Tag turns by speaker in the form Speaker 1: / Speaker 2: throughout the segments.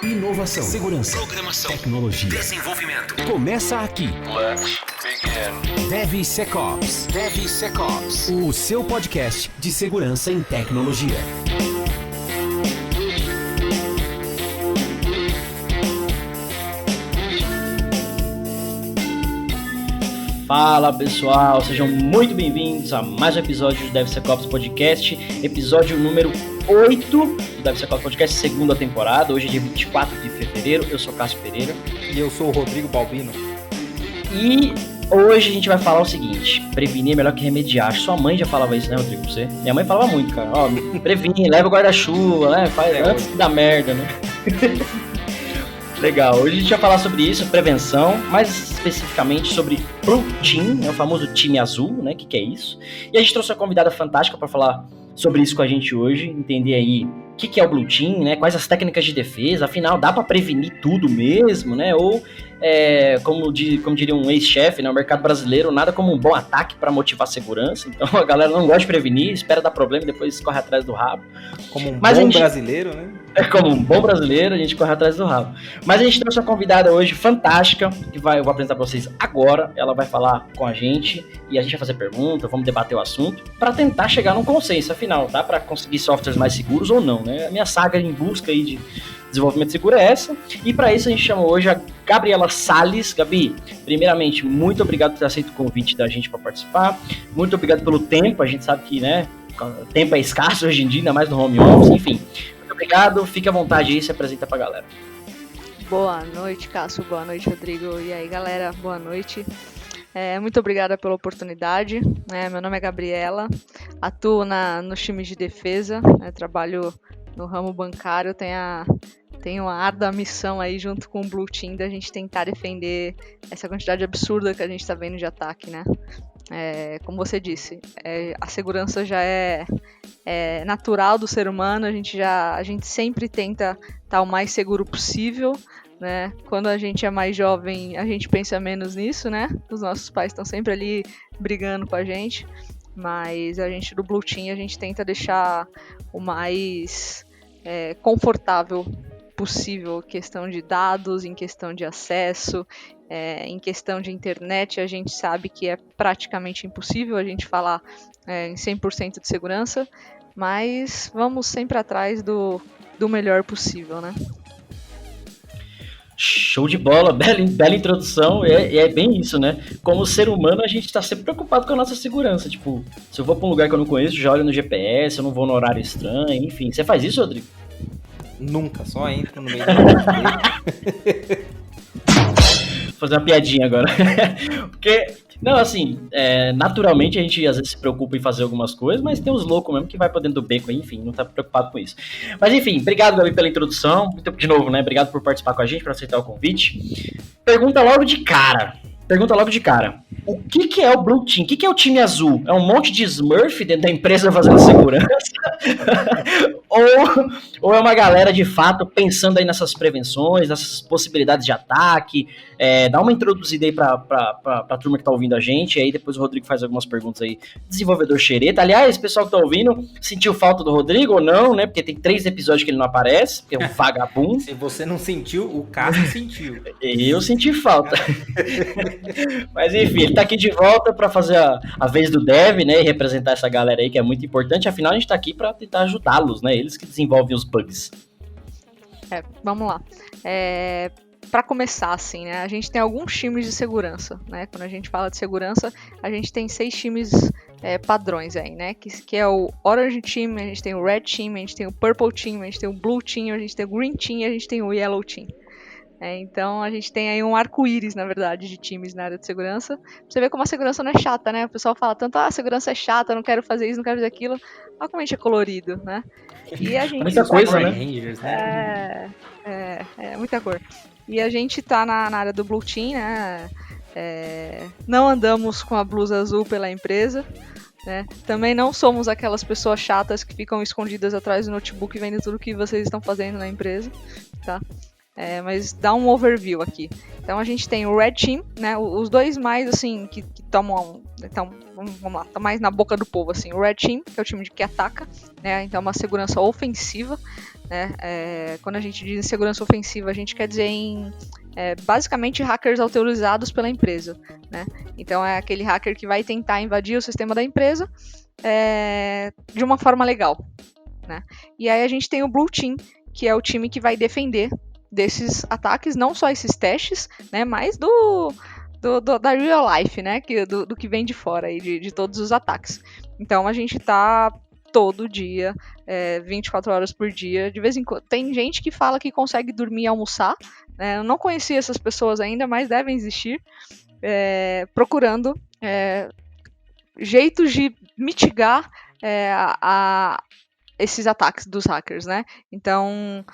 Speaker 1: Inovação, segurança,
Speaker 2: programação,
Speaker 1: tecnologia,
Speaker 2: desenvolvimento.
Speaker 1: Começa aqui.
Speaker 2: Let's begin.
Speaker 1: DevSecOps. DevSecOps. O seu podcast de segurança em tecnologia.
Speaker 3: Fala pessoal, sejam muito bem-vindos a mais um episódio do DevSecOps Podcast, episódio número 8 do DevSecOps Podcast, segunda temporada. Hoje é dia 24 de fevereiro, eu sou Cássio Pereira.
Speaker 4: E eu sou o Rodrigo Balbino.
Speaker 3: E hoje a gente vai falar o seguinte: prevenir é melhor que remediar. Sua mãe já falava isso, né, Rodrigo? Pra você? Minha mãe falava muito, cara. Ó, previne, leva o guarda-chuva, né? Faz antes da merda, né? Legal, hoje a gente vai falar sobre isso, prevenção, mais especificamente sobre Blue Team, né, o famoso time azul, né, que é isso. E a gente trouxe uma convidada fantástica para falar sobre isso com a gente hoje, entender aí o que é o Blue Team, né, quais as técnicas de defesa, afinal dá para prevenir tudo mesmo, né, ou como diria um ex-chefe, né, o mercado brasileiro, nada como um bom ataque para motivar a segurança. Então a galera não gosta de prevenir, espera dar problema e depois corre atrás do rabo.
Speaker 4: Como um bom brasileiro, né?
Speaker 3: Como um bom brasileiro, a gente corre atrás do rabo. Mas a gente trouxe uma convidada hoje fantástica, que eu vou apresentar para vocês agora. Ela vai falar com a gente e a gente vai fazer perguntas, vamos debater o assunto para tentar chegar num consenso, afinal, tá? Para conseguir softwares mais seguros ou não, né? A minha saga em busca aí de desenvolvimento seguro é essa. E para isso a gente chama hoje a Gabriela Salles. Gabi, primeiramente, muito obrigado por ter aceito o convite da gente para participar. Muito obrigado pelo tempo. A gente sabe que, né, o tempo é escasso hoje em dia, ainda mais no home office, enfim. Muito obrigado, fique à vontade aí, se apresenta pra galera.
Speaker 5: Boa noite, Cássio. Boa noite, Rodrigo. E aí, galera, boa noite. Muito obrigada pela oportunidade. Meu nome é Gabriela, atuo nos times de defesa, trabalho no ramo bancário, tenho a árdua missão aí junto com o Blue Team da gente tentar defender essa quantidade absurda que a gente está vendo de ataque, né? Como você disse, a segurança já é natural do ser humano, a gente sempre tenta estar o mais seguro possível, né? Quando a gente é mais jovem, a gente pensa menos nisso, né? Os nossos pais estão sempre ali brigando com a gente, mas a gente do Blue Team, a gente tenta deixar o mais confortável possível, questão de dados, em questão de acesso, em questão de internet. A gente sabe que é praticamente impossível a gente falar em 100% de segurança, mas vamos sempre atrás do melhor possível, né?
Speaker 3: Show de bola, bela introdução, é bem isso, né? Como ser humano, a gente tá sempre preocupado com a nossa segurança, tipo, se eu vou pra um lugar que eu não conheço, já olho no GPS, eu não vou no horário estranho, enfim. Você faz isso, Rodrigo?
Speaker 4: Nunca, só entro no meio da Vou
Speaker 3: fazer uma piadinha agora. Porque, não, assim, naturalmente a gente às vezes se preocupa em fazer algumas coisas, mas tem uns loucos mesmo que vai pra dentro do beco aí, enfim, não tá preocupado com isso. Mas enfim, obrigado, Gabi, pela introdução. De novo, né? Obrigado por participar com a gente, por aceitar o convite. Pergunta logo de cara. O que é o Blue Team? O que é o time azul? É um monte de Smurf dentro da empresa fazendo segurança? ou é uma galera de fato pensando aí nessas prevenções, nessas possibilidades de ataque? Dá uma introduzida aí pra turma que tá ouvindo a gente, e aí depois o Rodrigo faz algumas perguntas aí. Desenvolvedor xereta. Aliás, pessoal que tá ouvindo, sentiu falta do Rodrigo ou não, né? Porque tem 3 episódios que ele não aparece, porque é um vagabundo.
Speaker 4: Se você não sentiu, o Cássio sentiu.
Speaker 3: Eu senti falta. Mas enfim, ele tá aqui de volta para fazer a vez do Dev, né, e representar essa galera aí que é muito importante. Afinal, a gente tá aqui para tentar ajudá-los, né, eles que desenvolvem os bugs.
Speaker 5: Vamos lá. Para começar, assim, né, a gente tem alguns times de segurança, né? Quando a gente fala de segurança, a gente tem 6 times padrões aí, né? Que é o Orange Team, a gente tem o Red Team, a gente tem o Purple Team, a gente tem o Blue Team, a gente tem o Green Team e a gente tem o Yellow Team. Então a gente tem aí um arco-íris, na verdade, de times na área de segurança. Você vê como a segurança não é chata, né? O pessoal fala tanto, a segurança é chata, não quero fazer isso, não quero fazer aquilo. Olha como a gente é colorido, né? E a gente
Speaker 3: muita coisa, né?
Speaker 4: Rangers, né?
Speaker 5: Muita cor. E a gente tá na área do Blue Team, né? Não andamos com a blusa azul pela empresa, né? Também não somos aquelas pessoas chatas que ficam escondidas atrás do notebook vendo tudo que vocês estão fazendo na empresa, tá? mas dá um overview aqui. Então a gente tem o Red Team, né, os dois mais assim que tomam, então vamos lá, tá mais na boca do povo assim. O Red Team, que é o time que ataca, né, então é uma segurança ofensiva, né, quando a gente diz segurança ofensiva, a gente quer dizer basicamente hackers autorizados pela empresa, né? Então é aquele hacker que vai tentar invadir o sistema da empresa de uma forma legal, né? E aí a gente tem o Blue Team, que é o time que vai defender desses ataques, não só esses testes, né, mas da real life, né, do que vem de fora aí, de todos os ataques. Então a gente tá todo dia, 24 horas por dia, de vez em quando. Tem gente que fala que consegue dormir e almoçar, né? Eu não conheci essas pessoas ainda, mas devem existir, procurando jeitos de mitigar esses ataques dos hackers, né? Então,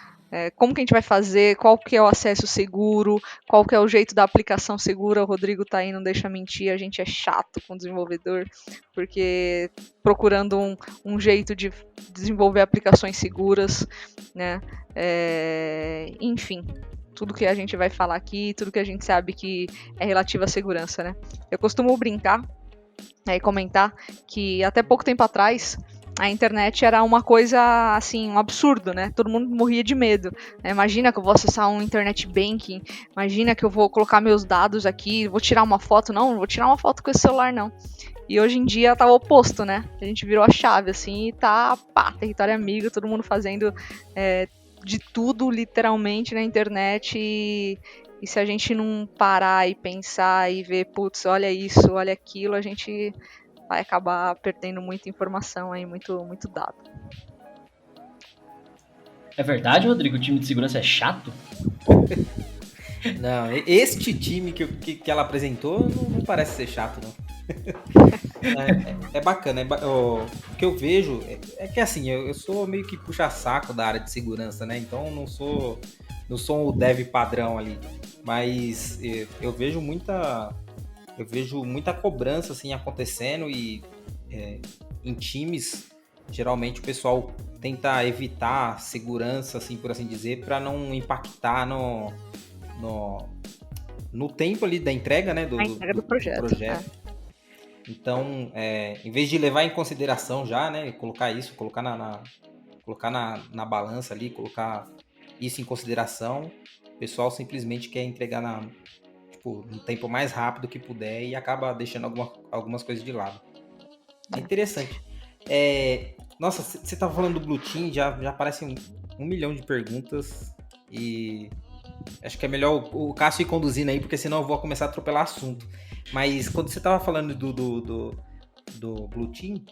Speaker 5: como que a gente vai fazer, qual que é o acesso seguro, qual que é o jeito da aplicação segura. O Rodrigo tá aí, não deixa mentir, a gente é chato com o desenvolvedor, porque procurando um jeito de desenvolver aplicações seguras, né? Enfim, tudo que a gente vai falar aqui, tudo que a gente sabe que é relativo à segurança, né? Eu costumo brincar e comentar que até pouco tempo atrás a internet era uma coisa, assim, um absurdo, né? Todo mundo morria de medo. Imagina que eu vou acessar um internet banking, imagina que eu vou colocar meus dados aqui, vou tirar uma foto. Não vou tirar uma foto com esse celular, não. E hoje em dia tá o oposto, né? A gente virou a chave, assim, e tá, território amigo, todo mundo fazendo de tudo, literalmente, na internet. E se a gente não parar e pensar e ver, putz, olha isso, olha aquilo, a gente vai acabar perdendo muita informação aí, muito, muito dado.
Speaker 3: É verdade, Rodrigo? O time de segurança é chato?
Speaker 4: Não, este time que ela apresentou não parece ser chato, não. É bacana. O que eu vejo é que assim, eu sou meio que puxa-saco da área de segurança, né? Então não sou o dev padrão ali. Mas eu vejo muita cobrança assim acontecendo e em times, geralmente o pessoal tenta evitar segurança, assim, por assim dizer, para não impactar no tempo ali da entrega, né, do projeto. Então, em vez de levar em consideração já, né, colocar na balança ali, colocar isso em consideração, o pessoal simplesmente quer entregar no tempo mais rápido que puder e acaba deixando algumas coisas de lado. É interessante. Nossa, você tava falando do Blue Team, já aparecem 1 milhão de perguntas e acho que é melhor o Cássio ir conduzindo aí, porque senão eu vou começar a atropelar assunto. Mas quando você tava falando do Blue Team,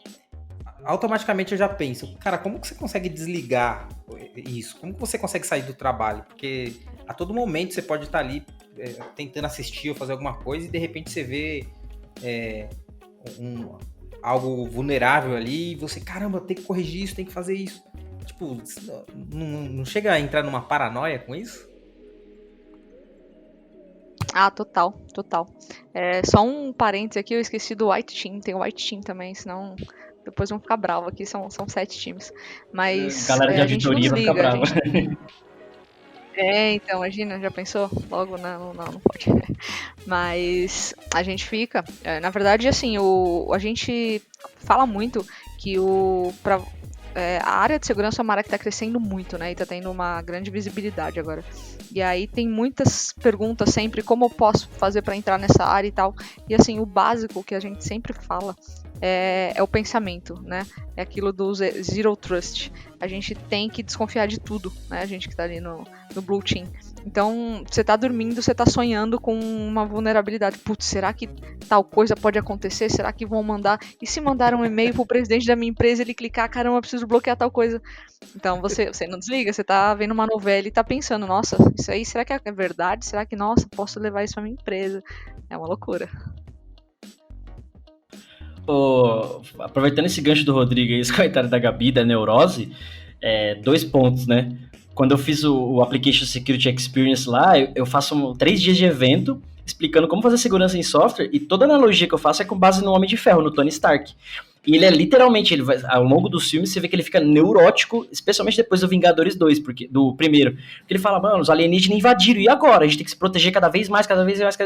Speaker 4: automaticamente eu já penso, cara, como que você consegue desligar isso? Como que você consegue sair do trabalho? Porque a todo momento você pode estar ali tentando assistir ou fazer alguma coisa e de repente você vê algo vulnerável ali e você, caramba, tem que corrigir isso, tem que fazer isso. Tipo, não chega a entrar numa paranoia com isso?
Speaker 5: Ah, total. Só um parênteses aqui, eu esqueci do White Team, tem o White Team também, senão depois vão ficar bravos aqui, são 7 times. Mas
Speaker 3: galera de auditoria vai ficar brava.
Speaker 5: Então, imagina, já pensou? Logo, não pode. Mas a gente fica... na verdade, assim, a gente fala muito que a área de segurança é uma área que está crescendo muito, né? E está tendo uma grande visibilidade agora. E aí tem muitas perguntas sempre, como eu posso fazer para entrar nessa área e tal. E assim, o básico que a gente sempre fala é o pensamento, né? É aquilo do Zero Trust. A gente tem que desconfiar de tudo, né? A gente que está ali no Blue Team. Então, você tá dormindo, você tá sonhando com uma vulnerabilidade. Putz, será que tal coisa pode acontecer? Será que vão mandar? E se mandar um e-mail pro presidente da minha empresa, ele clicar, caramba, eu preciso bloquear tal coisa. Então, você não desliga, você tá vendo uma novela e tá pensando, nossa, isso aí, será que é verdade? Será que, nossa, posso levar isso pra minha empresa? É uma loucura.
Speaker 3: Aproveitando esse gancho do Rodrigo e esse comentário da Gabi, da neurose, 2 pontos, né? Quando eu fiz o Application Security Experience lá, eu faço 3 dias de evento explicando como fazer segurança em software, e toda a analogia que eu faço é com base no Homem de Ferro, no Tony Stark. E ele é literalmente, ao longo dos filmes, você vê que ele fica neurótico, especialmente depois do Vingadores 2, do primeiro. Porque ele fala, mano, os alienígenas invadiram, e agora? A gente tem que se proteger cada vez mais, cada vez mais.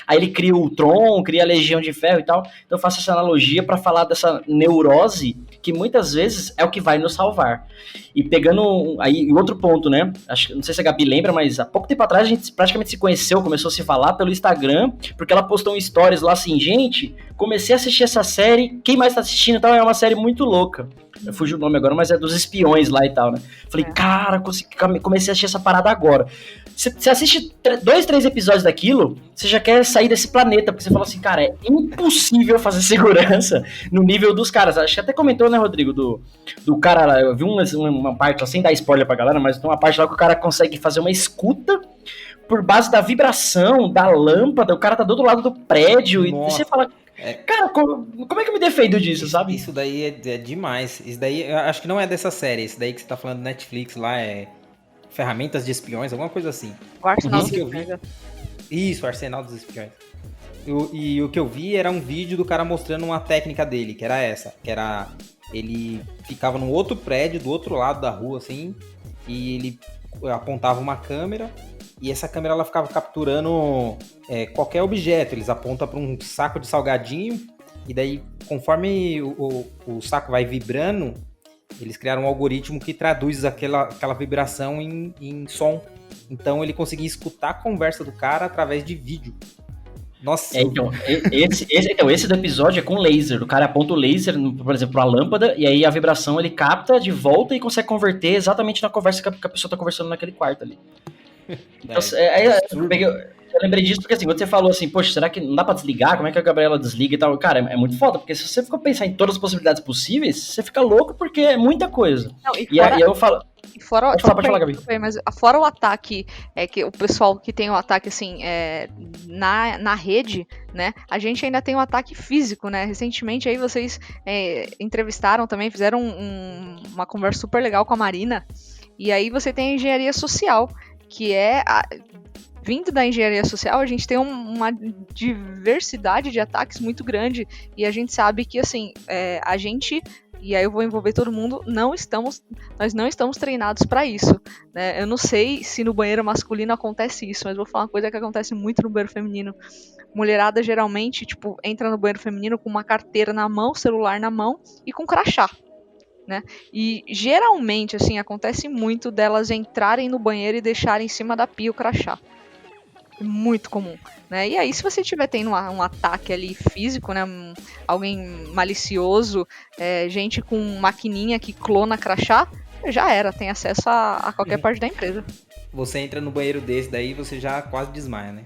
Speaker 3: Aí ele cria o Tron, cria a Legião de Ferro e tal. Então eu faço essa analogia pra falar dessa neurose, que muitas vezes é o que vai nos salvar. E pegando aí outro ponto, né? Não sei se a Gabi lembra, mas há pouco tempo atrás a gente praticamente se conheceu, começou a se falar pelo Instagram, porque ela postou um stories lá assim, gente, comecei a assistir essa série, quem mais tá assistindo e tal, é uma série muito louca. Eu fugi o nome agora, mas é dos espiões lá e tal, né? Falei, cara, comecei a assistir essa parada agora. Você assiste 2, 3 episódios daquilo, você já quer sair desse planeta, porque você fala assim, cara, é impossível fazer segurança no nível dos caras. Acho que até comentou, né, Rodrigo, do cara lá, eu vi uma parte lá, sem dar spoiler pra galera, mas tem uma parte lá que o cara consegue fazer uma escuta por base da vibração, da lâmpada, o cara tá do outro lado do prédio, e você fala... Cara, como é que eu me defendo disso, sabe?
Speaker 4: Isso daí é demais. Isso daí, eu acho que não é dessa série. Isso daí que você tá falando do Netflix lá é Ferramentas de Espiões, alguma coisa assim.
Speaker 5: O Arsenal
Speaker 4: dos Espiões. Isso, o Arsenal dos Espiões. E o que eu vi era um vídeo do cara mostrando uma técnica dele, que era essa. Que era... Ele ficava num outro prédio, do outro lado da rua, assim, e ele apontava uma câmera, e essa câmera ela ficava capturando qualquer objeto. Eles apontam para um saco de salgadinho, e daí, conforme o saco vai vibrando, eles criaram um algoritmo que traduz aquela vibração em som. Então ele conseguia escutar a conversa do cara através de vídeo. Nossa.
Speaker 3: Então, esse do episódio é com laser. O cara aponta o laser, por exemplo, pra lâmpada, e aí a vibração ele capta de volta e consegue converter exatamente na conversa que a pessoa tá conversando naquele quarto ali. Então, eu lembrei disso porque assim, quando você falou assim, poxa, será que não dá pra desligar? Como é que a Gabriela desliga e tal? Cara, é muito foda, porque se você for pensar em todas as possibilidades possíveis, você fica louco porque é muita coisa.
Speaker 5: Não,
Speaker 3: e aí eu falo... Pode falar, Gabi.
Speaker 5: Mas fora o ataque, que o pessoal que tem o ataque assim, na rede, né? A gente ainda tem o ataque físico, né? Recentemente aí vocês entrevistaram também, fizeram uma conversa super legal com a Marina. E aí você tem a engenharia social, que vindo da engenharia social, a gente tem uma diversidade de ataques muito grande. E a gente sabe que, assim, a gente... E aí eu vou envolver todo mundo, nós não estamos treinados para isso, né? Eu não sei se no banheiro masculino acontece isso, mas vou falar uma coisa que acontece muito no banheiro feminino. Mulherada geralmente, tipo, entra no banheiro feminino com uma carteira na mão, celular na mão e com crachá, né? E geralmente, assim, acontece muito delas entrarem no banheiro e deixarem em cima da pia o crachá. Muito comum, né? E aí, se você estiver tendo um ataque ali físico, né? Alguém malicioso, gente com maquininha que clona crachá, já era, tem acesso a qualquer parte da empresa.
Speaker 4: Você entra no banheiro desse, daí você já quase desmaia, né?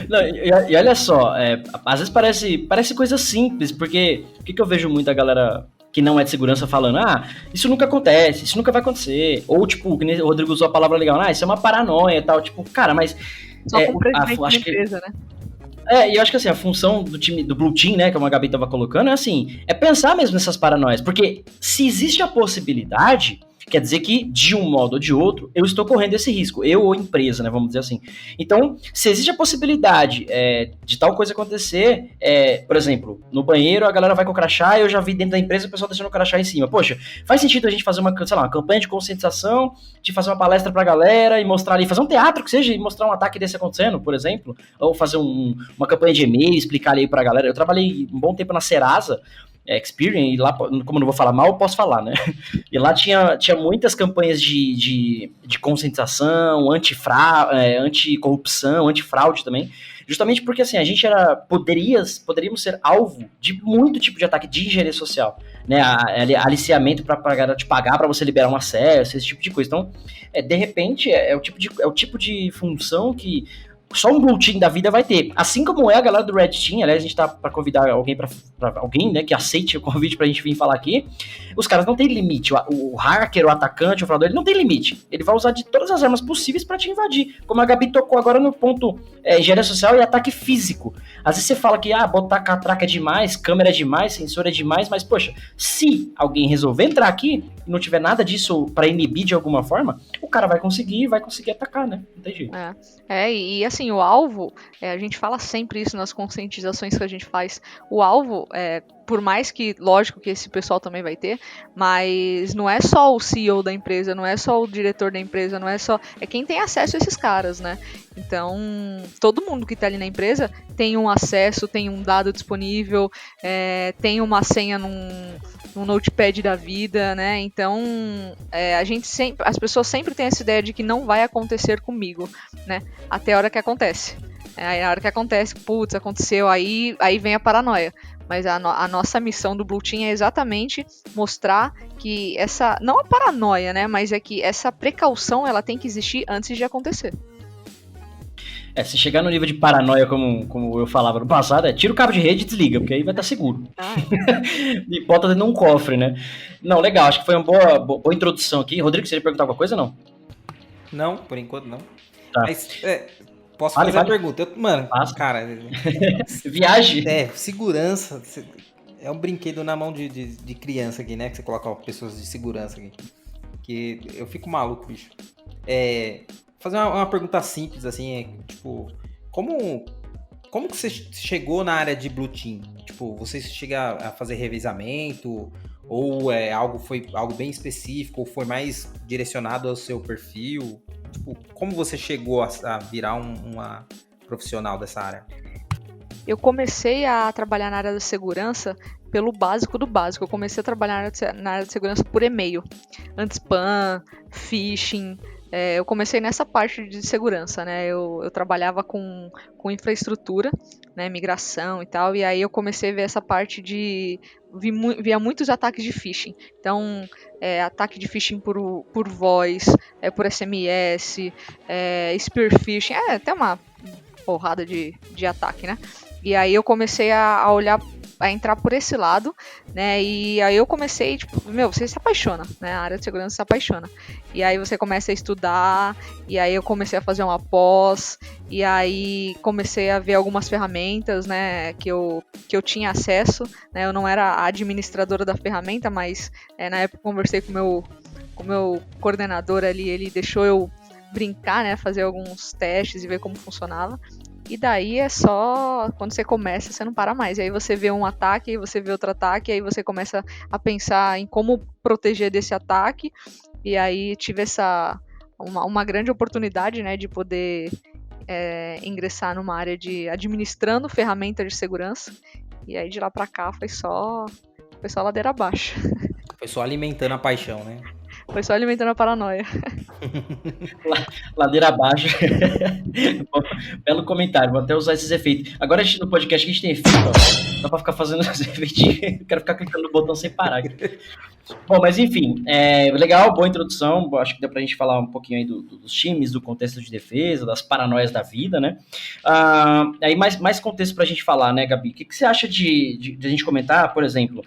Speaker 3: Não, e olha só, às vezes parece coisa simples, porque o que eu vejo muito a galera que não é de segurança falando, isso nunca acontece, isso nunca vai acontecer, ou tipo, que o Rodrigo usou a palavra legal, isso é uma paranoia e tal, tipo, cara, mas...
Speaker 5: Só com o presidente da empresa, né?
Speaker 3: E eu acho que assim, a função do time, do Blue Team, né, como a Gabi tava colocando, é pensar mesmo nessas paranoias, porque se existe a possibilidade, quer dizer que, de um modo ou de outro, eu estou correndo esse risco, eu ou empresa, né, vamos dizer assim. Então, se existe a possibilidade de tal coisa acontecer, por exemplo, no banheiro a galera vai com o crachá, eu já vi dentro da empresa o pessoal deixando o crachá em cima. Poxa, faz sentido a gente fazer uma campanha de conscientização, de fazer uma palestra pra galera e mostrar ali, fazer um teatro que seja e mostrar um ataque desse acontecendo, por exemplo, ou fazer uma campanha de e-mail, explicar ali pra galera. Eu trabalhei um bom tempo na Serasa, Experian, e lá, como eu não vou falar mal, eu posso falar, né? E lá tinha muitas campanhas de conscientização, anticorrupção, antifraude também, justamente porque assim, a gente poderíamos ser alvo de muito tipo de ataque de engenharia social, né? Aliciamento para galera te pagar para você liberar um acesso, esse tipo de coisa. Então, de repente, é o tipo de função que só um Blue Team da vida vai ter. Assim como é a galera do Red Team, aliás, a gente tá pra convidar alguém, pra alguém, né, que aceite o convite pra gente vir falar aqui. Os caras não tem limite. O hacker, o atacante, o fraudador, ele não tem limite. Ele vai usar de todas as armas possíveis pra te invadir. Como a Gabi tocou agora no ponto engenharia social e ataque físico. Às vezes você fala que, botar catraca é demais, câmera é demais, sensor é demais, mas, poxa, se alguém resolver entrar aqui, e não tiver nada disso para inibir de alguma forma, o cara vai conseguir atacar, né? Não tem jeito.
Speaker 5: E assim, o alvo, a gente fala sempre isso nas conscientizações que a gente faz, o alvo, por mais que, lógico que esse pessoal também vai ter, mas não é só o CEO da empresa, não é só o diretor da empresa, é quem tem acesso a esses caras, né? Então, todo mundo que tá ali na empresa tem um acesso, tem um dado disponível, tem uma senha num notepad da vida, né? Então, as pessoas sempre têm essa ideia de que não vai acontecer comigo, né? Até a hora que acontece. Aí na hora que acontece, aconteceu, aí vem a paranoia. Mas a nossa missão do Blue Team é exatamente mostrar que não a paranoia, né? Mas é que essa precaução, ela tem que existir antes de acontecer.
Speaker 3: Se chegar no nível de paranoia, como eu falava no passado, tira o cabo de rede e desliga, porque aí vai estar seguro. E bota dentro de um cofre, né? Não, legal, acho que foi uma boa introdução aqui. Rodrigo, você ia perguntar alguma coisa ou não?
Speaker 4: Não, por enquanto não.
Speaker 3: Tá.
Speaker 4: Mas posso fazer a pergunta? Cara...
Speaker 3: Viagem?
Speaker 4: Segurança... É um brinquedo na mão de criança aqui, né? Que você coloca pessoas de segurança aqui. Que eu fico maluco, bicho. Fazer uma pergunta simples, assim, tipo... Como que você chegou na área de Blue Team? Tipo, você chega a fazer revezamento? Ou foi algo bem específico? Ou foi mais direcionado ao seu perfil? Tipo, como você chegou a virar uma profissional dessa área?
Speaker 5: Eu comecei a trabalhar na área da segurança pelo básico do básico. Eu comecei a trabalhar na área de segurança por e-mail. Anti-spam, phishing... eu comecei nessa parte de segurança, né? Eu trabalhava com infraestrutura, né? Migração e tal, e aí eu comecei a ver essa parte via muitos ataques de phishing. Então, ataque de phishing por voz, por SMS, spear phishing, até uma porrada de ataque, né? E aí eu comecei a olhar, a entrar por esse lado, né, e aí eu comecei, você se apaixona, né, a área de segurança se apaixona, e aí você começa a estudar, e aí eu comecei a fazer uma pós, e aí comecei a ver algumas ferramentas, né, que eu tinha acesso, né, eu não era a administradora da ferramenta, mas na época eu conversei com o meu coordenador ali, ele deixou eu brincar, né, fazer alguns testes e ver como funcionava. E daí quando você começa, você não para mais. E aí você vê um ataque, aí você vê outro ataque, aí você começa a pensar em como proteger desse ataque. E aí tive uma grande oportunidade, né, de poder ingressar numa área de administrando ferramentas de segurança. E aí de lá pra cá foi só ladeira abaixo.
Speaker 4: Foi só alimentando a paixão, né?
Speaker 5: Foi só alimentando a paranoia.
Speaker 3: Ladeira abaixo. Belo comentário, vou até usar esses efeitos. Agora a gente no podcast a gente tem efeito, ó. Dá pra ficar fazendo os efeitinhos. Quero ficar clicando no botão sem parar. Bom, mas enfim, legal, boa introdução. Acho que deu pra gente falar um pouquinho aí dos times, do contexto de defesa, das paranoias da vida, né? Aí mais contexto pra gente falar, né, Gabi? O que você acha de a gente comentar, por exemplo,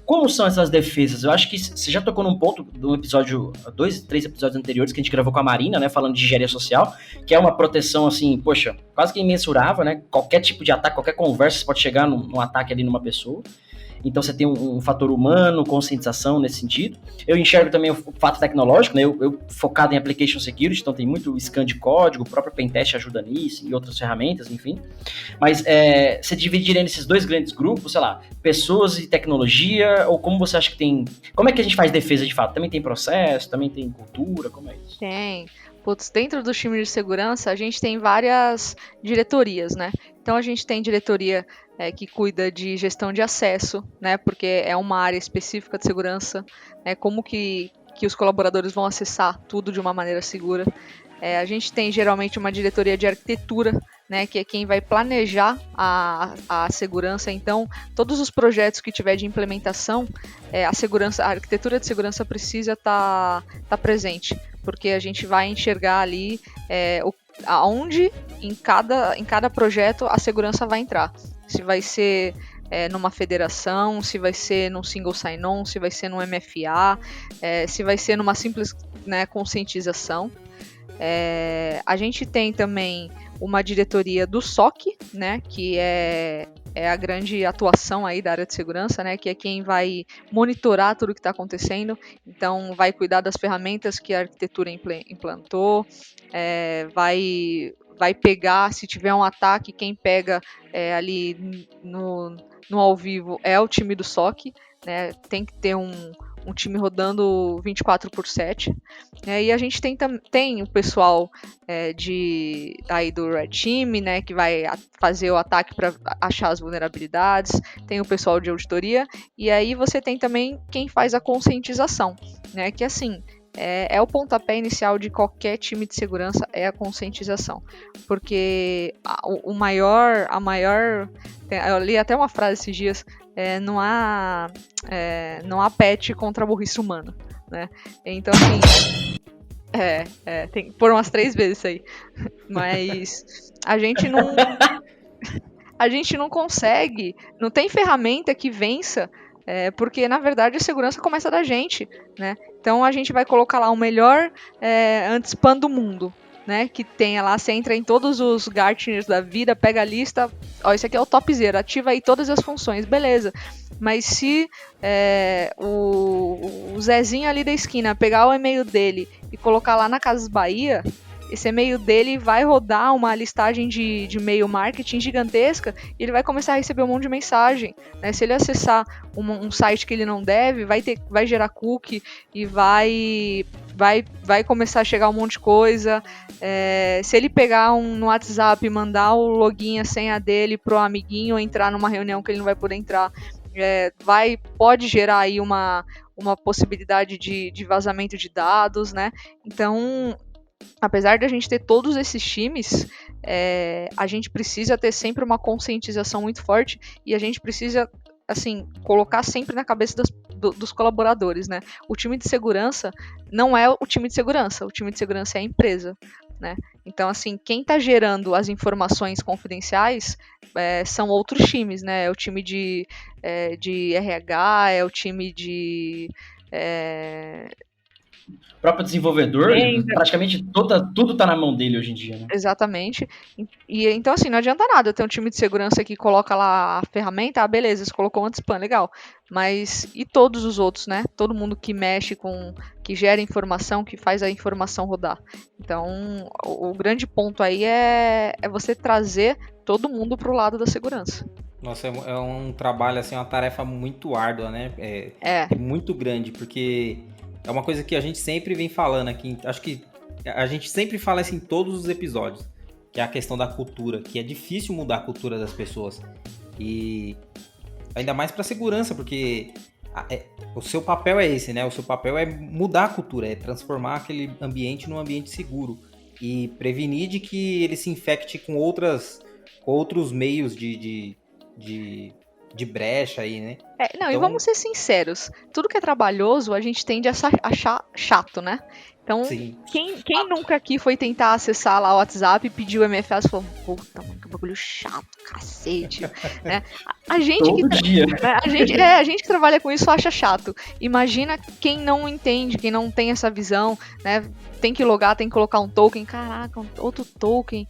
Speaker 3: como são essas defesas? Eu acho que você já tocou num ponto do episódio, 2, 3 episódios anteriores que a gente gravou com a Marina, né, falando de engenharia social, que é uma proteção, assim, poxa, quase que imensurável, né? Qualquer tipo de ataque, qualquer conversa, você pode chegar num ataque ali numa pessoa. Então você tem um fator humano, conscientização nesse sentido. Eu enxergo também o fato tecnológico, né? Eu focado em application security, então tem muito scan de código, o próprio pentest ajuda nisso e outras ferramentas, enfim. Mas você dividiria nesses dois grandes grupos, sei lá, pessoas e tecnologia, ou como você acha que tem... Como é que a gente faz defesa de fato? Também tem processo, também tem cultura, como é isso?
Speaker 5: Tem. Dentro do time de segurança, a gente tem várias diretorias, né? Então a gente tem diretoria que cuida de gestão de acesso, né? Porque é uma área específica de segurança, né? Como que os colaboradores vão acessar tudo de uma maneira segura. A gente tem geralmente uma diretoria de arquitetura, né, que é quem vai planejar a segurança. Então, todos os projetos que tiver de implementação, a arquitetura de segurança precisa estar presente, porque a gente vai enxergar ali aonde em cada projeto a segurança vai entrar. Se vai ser numa federação, se vai ser num single sign-on, se vai ser num MFA, se vai ser numa simples, né, conscientização. A gente tem também uma diretoria do SOC, né, que é a grande atuação aí da área de segurança, né, que é quem vai monitorar tudo que está acontecendo, então vai cuidar das ferramentas que a arquitetura implantou, vai pegar, se tiver um ataque, quem pega ali no ao vivo é o time do SOC, né, tem que ter um time rodando 24/7, e a gente tem o pessoal aí do Red Team, né, que vai fazer o ataque para achar as vulnerabilidades, tem o pessoal de auditoria, e aí você tem também quem faz a conscientização, né, que assim, é o pontapé inicial de qualquer time de segurança, é a conscientização, porque a maior, eu li até uma frase esses dias, não há pet contra a burrice humana, né? Então, assim, tem que pôr umas 3 vezes isso aí, mas a gente não consegue, não tem ferramenta que vença, porque na verdade a segurança começa da gente, né? Então a gente vai colocar lá o melhor anti-spam do mundo, né, que tenha lá, você entra em todos os Gartners da vida, pega a lista, ó, esse aqui é o topzera, ativa aí todas as funções, beleza. Mas se o Zezinho ali da esquina pegar o e-mail dele e colocar lá na Casas Bahia, esse e-mail dele vai rodar uma listagem de e-mail marketing gigantesca e ele vai começar a receber um monte de mensagem, né? Se ele acessar um site que ele não deve, vai gerar cookie e vai começar a chegar um monte de coisa. Se ele pegar no WhatsApp e mandar o login, a senha dele pro amiguinho entrar numa reunião que ele não vai poder entrar, pode gerar aí uma possibilidade de vazamento de dados, né? Então, apesar de a gente ter todos esses times, a gente precisa ter sempre uma conscientização muito forte e a gente precisa, assim, colocar sempre na cabeça dos colaboradores, né? O time de segurança não é o time de segurança é a empresa, né? Então, assim, quem está gerando as informações confidenciais são outros times, né? É o time de RH, é o time de...
Speaker 3: O próprio desenvolvedor, praticamente tudo tá na mão dele hoje em dia, né?
Speaker 5: Exatamente. E então, assim, não adianta nada ter um time de segurança que coloca lá a ferramenta, beleza, você colocou um anti-spam, legal. Mas e todos os outros, né? Todo mundo que mexe que gera informação, que faz a informação rodar. Então, o grande ponto aí é você trazer todo mundo pro lado da segurança.
Speaker 4: Nossa, é um trabalho, assim, uma tarefa muito árdua, né? É muito grande, porque... é uma coisa que a gente sempre vem falando aqui, acho que a gente sempre fala isso em todos os episódios, que é a questão da cultura, que é difícil mudar a cultura das pessoas. E ainda mais para segurança, porque o seu papel é esse, né? O seu papel é mudar a cultura, é transformar aquele ambiente num ambiente seguro e prevenir de que ele se infecte com outros meios de brecha aí, né?
Speaker 5: E vamos ser sinceros, tudo que é trabalhoso a gente tende a achar chato, né? Então, quem nunca aqui foi tentar acessar lá o WhatsApp e pediu o MFA e falou, puta, mano, que bagulho chato, cacete, né? A gente que trabalha com isso acha chato. Imagina quem não entende, quem não tem essa visão, né? Tem que logar, tem que colocar um token, caraca, outro token,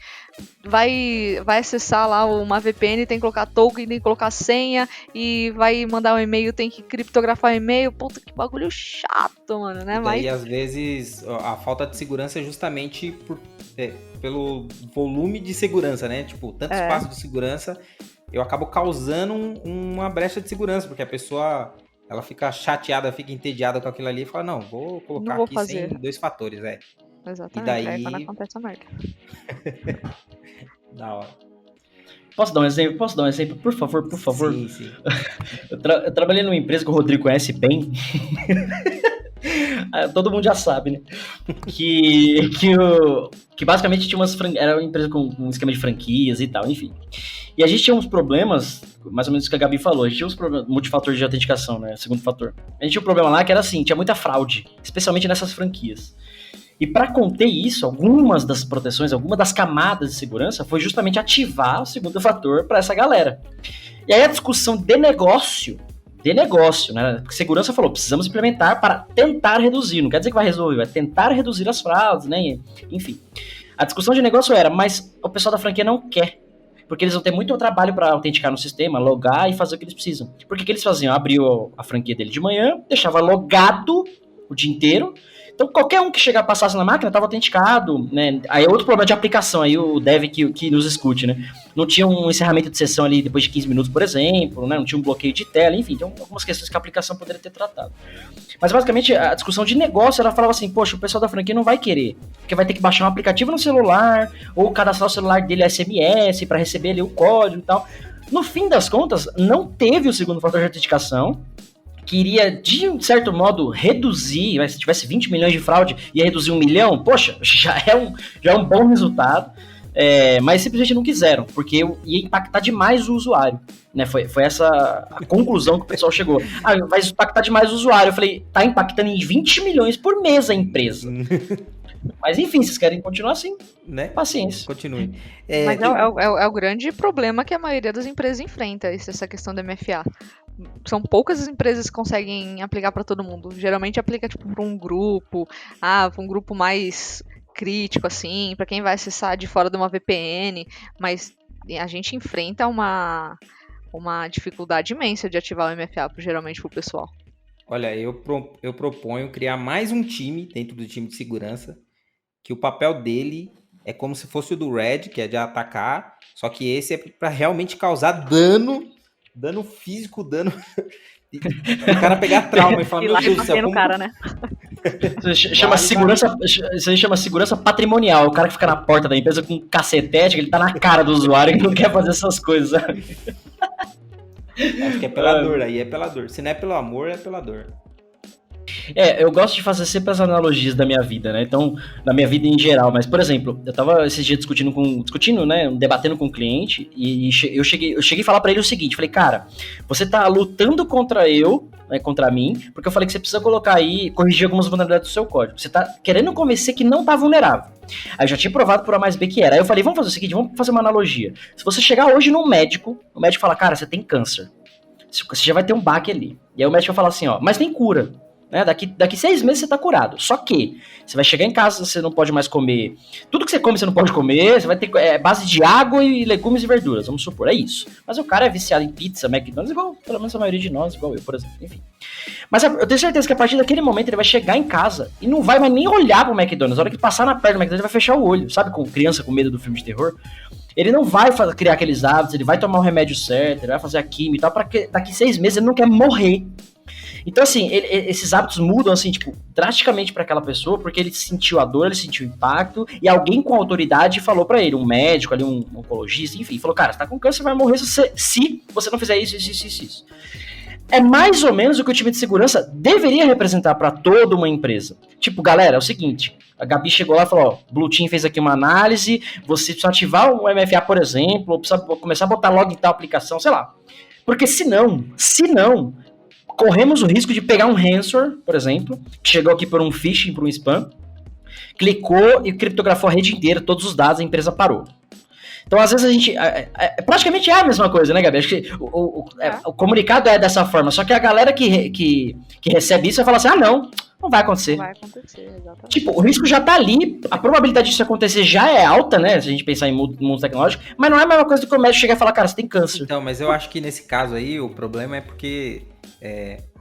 Speaker 5: vai acessar lá uma VPN, tem que colocar token, tem que colocar senha, e vai mandar um e-mail, tem que criptografar o e-mail, puta, que bagulho chato, mano, né?
Speaker 4: E daí, às vezes, a falta de segurança é justamente pelo volume de segurança, né? Tipo, tanto espaço de segurança, eu acabo causando uma brecha de segurança, porque a pessoa... ela fica chateada, fica entediada com aquilo ali e fala, não, vou colocar aqui sem 2 fatores,
Speaker 5: Exatamente,
Speaker 4: e daí...
Speaker 5: aí quando acontece a merda.
Speaker 4: Da hora.
Speaker 3: Posso dar um exemplo? Por favor?
Speaker 4: Sim.
Speaker 3: Eu trabalhei numa empresa que o Rodrigo conhece bem. Todo mundo já sabe, né? Que basicamente tinha era uma empresa com um esquema de franquias e tal, enfim. E a gente tinha uns problemas, mais ou menos o que a Gabi falou, a gente tinha uns problemas, multifator de autenticação, né? Segundo fator. A gente tinha um problema lá que era assim, tinha muita fraude, especialmente nessas franquias. E para conter isso, algumas das proteções, algumas das camadas de segurança foi justamente ativar o segundo fator para essa galera. E aí a discussão de negócio, né? Porque segurança falou, precisamos implementar para tentar reduzir, não quer dizer que vai resolver, vai tentar reduzir as fraudes, né? Enfim. A discussão de negócio era, mas o pessoal da franquia não quer. porque eles vão ter muito trabalho para autenticar no sistema, logar e fazer o que eles precisam. Porque o que eles faziam? Abriu a franquia dele de manhã, deixava logado o dia inteiro. Então, qualquer um que chegar, passasse na máquina, estava autenticado, né? Aí é outro problema de aplicação, aí o dev que nos escute, né? Não tinha um encerramento de sessão ali depois de 15 minutos, por exemplo, né? Não tinha um bloqueio de tela, enfim, tem algumas questões que a aplicação poderia ter tratado. Mas, basicamente, a discussão de negócio, ela falava assim, poxa, o pessoal da franquia não vai querer, porque vai ter que baixar um aplicativo no celular, ou cadastrar o celular dele SMS para receber ali o código e tal. No fim das contas, não teve o segundo fator de autenticação, que iria, de um certo modo, reduzir, mas se tivesse 20 milhões de fraude, ia reduzir 1 milhão, poxa, já é um bom resultado, mas simplesmente não quiseram, porque ia impactar demais o usuário, né? Foi essa a conclusão que o pessoal chegou. Vai impactar demais o usuário. Eu falei, tá impactando em 20 milhões por mês a empresa. Mas enfim, vocês querem continuar assim,
Speaker 4: né?
Speaker 3: Paciência.
Speaker 4: Continue.
Speaker 5: Mas é o grande problema que a maioria das empresas enfrenta, essa questão do MFA. São poucas as empresas que conseguem aplicar para todo mundo. Geralmente aplica tipo para um grupo, para um grupo mais crítico, assim, para quem vai acessar de fora de uma VPN. Mas a gente enfrenta uma dificuldade imensa de ativar o MFA, geralmente, para o pessoal.
Speaker 4: Olha, eu proponho criar mais um time dentro do time de segurança, que o papel dele é como se fosse o do Red, que é de atacar, só que esse é para realmente causar dano físico, dano... o cara pegar trauma e falar, meu Deus do céu, como...
Speaker 5: cara, né?
Speaker 3: Isso aí chama segurança patrimonial. O cara que fica na porta da empresa com um cacetete, ele tá na cara do usuário e não quer fazer essas coisas.
Speaker 4: Acho que é pela dor, aí é pela dor. Se não é pelo amor, é pela dor.
Speaker 3: Eu gosto de fazer sempre as analogias da minha vida, né? Então, da minha vida em geral. Mas, por exemplo, eu tava esses dias discutindo, né? Debatendo com um cliente e eu cheguei a falar pra ele o seguinte. Falei, cara, você tá lutando contra eu, né, contra mim, porque eu falei que você precisa colocar aí, corrigir algumas vulnerabilidades do seu código. Você tá querendo convencer que não tá vulnerável. Aí eu já tinha provado por A mais B que era. Aí eu falei, vamos fazer o seguinte, vamos fazer uma analogia. Se você chegar hoje num médico, o médico fala, cara, você tem câncer. Você já vai ter um baque ali. E aí o médico vai falar assim, ó, mas tem cura. Né? Daqui 6 meses você tá curado. Só que você vai chegar em casa, você não pode mais comer. Tudo que você come, você não pode comer. Você vai ter base de água e legumes e verduras, vamos supor, é isso. Mas o cara é viciado em pizza, McDonald's, igual pelo menos a maioria de nós, igual eu, por exemplo. Enfim. Mas eu tenho certeza que a partir daquele momento ele vai chegar em casa e não vai mais nem olhar pro McDonald's. Na hora que passar na perna do McDonald's, ele vai fechar o olho. Sabe, com criança com medo do filme de terror? Ele não vai criar aqueles hábitos, ele vai tomar o remédio certo, ele vai fazer a química e tal, pra que daqui 6 meses ele não quer morrer. Então, assim, esses hábitos mudam, assim, tipo, drasticamente para aquela pessoa, porque ele sentiu a dor, ele sentiu o impacto, e alguém com autoridade falou para ele, um médico ali, um oncologista, enfim, falou, cara, você tá com câncer, você vai morrer se você não fizer isso. É mais ou menos o que o time de segurança deveria representar para toda uma empresa. Tipo, galera, é o seguinte, a Gabi chegou lá e falou, ó, Blue Team fez aqui uma análise, você precisa ativar o MFA, por exemplo, ou precisa começar a botar log em tal aplicação, sei lá. Porque se não, corremos o risco de pegar um ransomware, por exemplo, que chegou aqui por um phishing, por um spam, clicou e criptografou a rede inteira, todos os dados, a empresa parou. Então, às vezes, a gente... praticamente é a mesma coisa, né, Gabi? Acho que o comunicado é dessa forma, só que a galera que recebe isso vai falar assim, não vai acontecer.
Speaker 5: Não vai acontecer, exatamente.
Speaker 3: Tipo, o risco já tá ali, a probabilidade disso acontecer já é alta, né, se a gente pensar em mundo tecnológico, mas não é a mesma coisa do que o médico chegar e falar, cara, você tem câncer.
Speaker 4: Então, mas eu acho que nesse caso aí, o problema é porque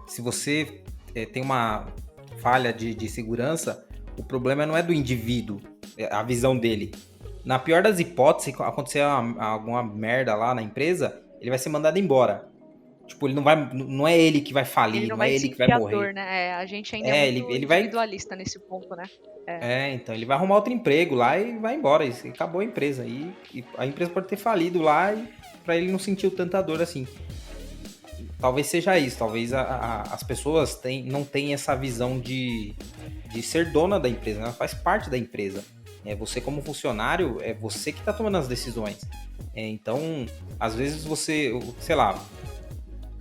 Speaker 4: se você tem uma falha de segurança, o problema não é do indivíduo, a visão dele. Na pior das hipóteses, se acontecer alguma merda lá na empresa, ele vai ser mandado embora. Tipo, ele não é ele que vai falir, não é ele que vai morrer.
Speaker 5: Né? A gente ainda é muito individualista nesse ponto, né?
Speaker 4: Então ele vai arrumar outro emprego lá e vai embora. E acabou a empresa. E a empresa pode ter falido lá pra ele não sentir tanta dor assim. Talvez seja isso. Talvez as pessoas não tenham essa visão de ser dona da empresa. Ela faz parte da empresa. Você como funcionário, é você que tá tomando as decisões. Então, às vezes você, sei lá,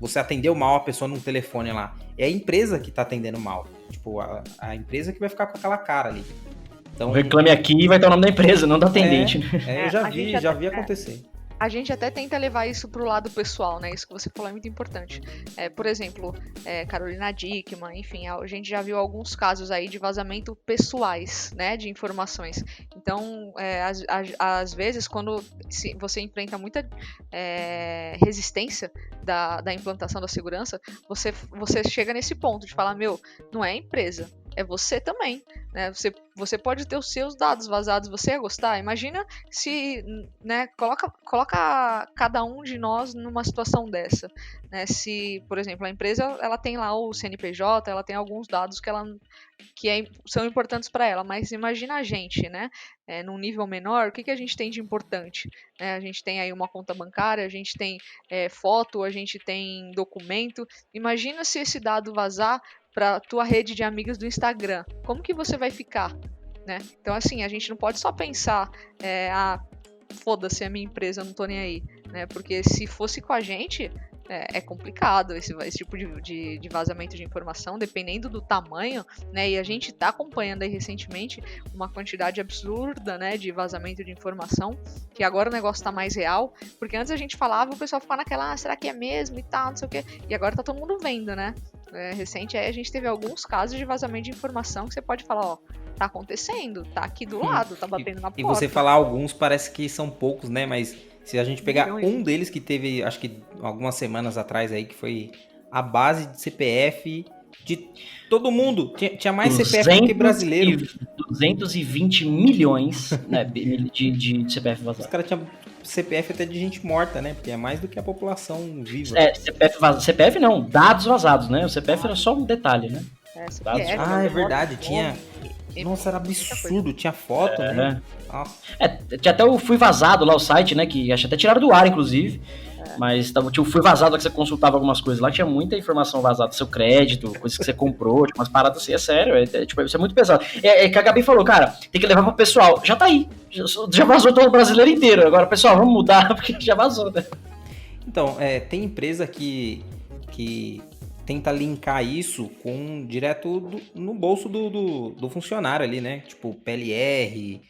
Speaker 4: você atendeu mal a pessoa num telefone lá. É a empresa que tá atendendo mal. Tipo, a empresa que vai ficar com aquela cara ali. Então,
Speaker 3: Reclame aqui e vai ter o nome da empresa, não do atendente.
Speaker 4: Eu já vi acontecer.
Speaker 5: a gente até tenta levar isso pro lado pessoal, né? Isso que você falou é muito importante. Por exemplo, Carolina Dickmann, enfim, a gente já viu alguns casos aí de vazamento pessoais, né? De informações. Então, às vezes, quando você enfrenta muita resistência da implantação da segurança, você chega nesse ponto de falar, não é a empresa, é você também, né? Você pode ter os seus dados vazados, você ia gostar? Imagina se, né, coloca cada um de nós numa situação dessa, né? Se, por exemplo, a empresa, ela tem lá o CNPJ, ela tem alguns dados são importantes para ela, mas imagina a gente, né? Num nível menor, o que a gente tem de importante? A gente tem aí uma conta bancária, a gente tem foto, a gente tem documento. Imagina se esse dado vazar para tua rede de amigos do Instagram. Como que você vai ficar? Né? Então, assim, a gente não pode só pensar, foda-se a minha empresa, eu não tô nem aí. Né? Porque se fosse com a gente, é complicado esse tipo de vazamento de informação, dependendo do tamanho, né? E a gente tá acompanhando aí recentemente uma quantidade absurda, né, de vazamento de informação, que agora o negócio tá mais real, porque antes a gente falava, o pessoal ficava naquela, será que é mesmo e tal, não sei o quê, e agora tá todo mundo vendo, né? Recente aí a gente teve alguns casos de vazamento de informação que você pode falar, tá acontecendo, tá aqui do lado, tá batendo na porta.
Speaker 4: E você falar alguns parece que são poucos, né? Mas se a gente pegar um deles que teve, acho que algumas semanas atrás aí, que foi a base de CPF de todo mundo. Tinha mais CPF do que brasileiro.
Speaker 3: 220 milhões, né, de CPF vazado.
Speaker 4: Os caras tinham CPF até de gente morta, né? Porque é mais do que a população viva.
Speaker 3: CPF não, dados vazados, né? O CPF era só um detalhe, né?
Speaker 4: É verdade, tinha... Nossa, era absurdo, tinha foto, né? Nossa.
Speaker 3: Tinha até o Fui Vazado lá, o site, né? Que acho que até tiraram do ar, inclusive. Mas tinha o Fui Vazado lá que você consultava algumas coisas lá, tinha muita informação vazada, seu crédito, coisas que você comprou, tipo, umas paradas assim, é sério, tipo, isso é muito pesado. É que a Gabi falou, cara, tem que levar pro pessoal. Já tá aí, já vazou todo o brasileiro inteiro. Agora, pessoal, vamos mudar, porque já vazou, né?
Speaker 4: Então, tem empresa que tenta linkar isso direto no bolso do funcionário ali, né? Tipo, PLR,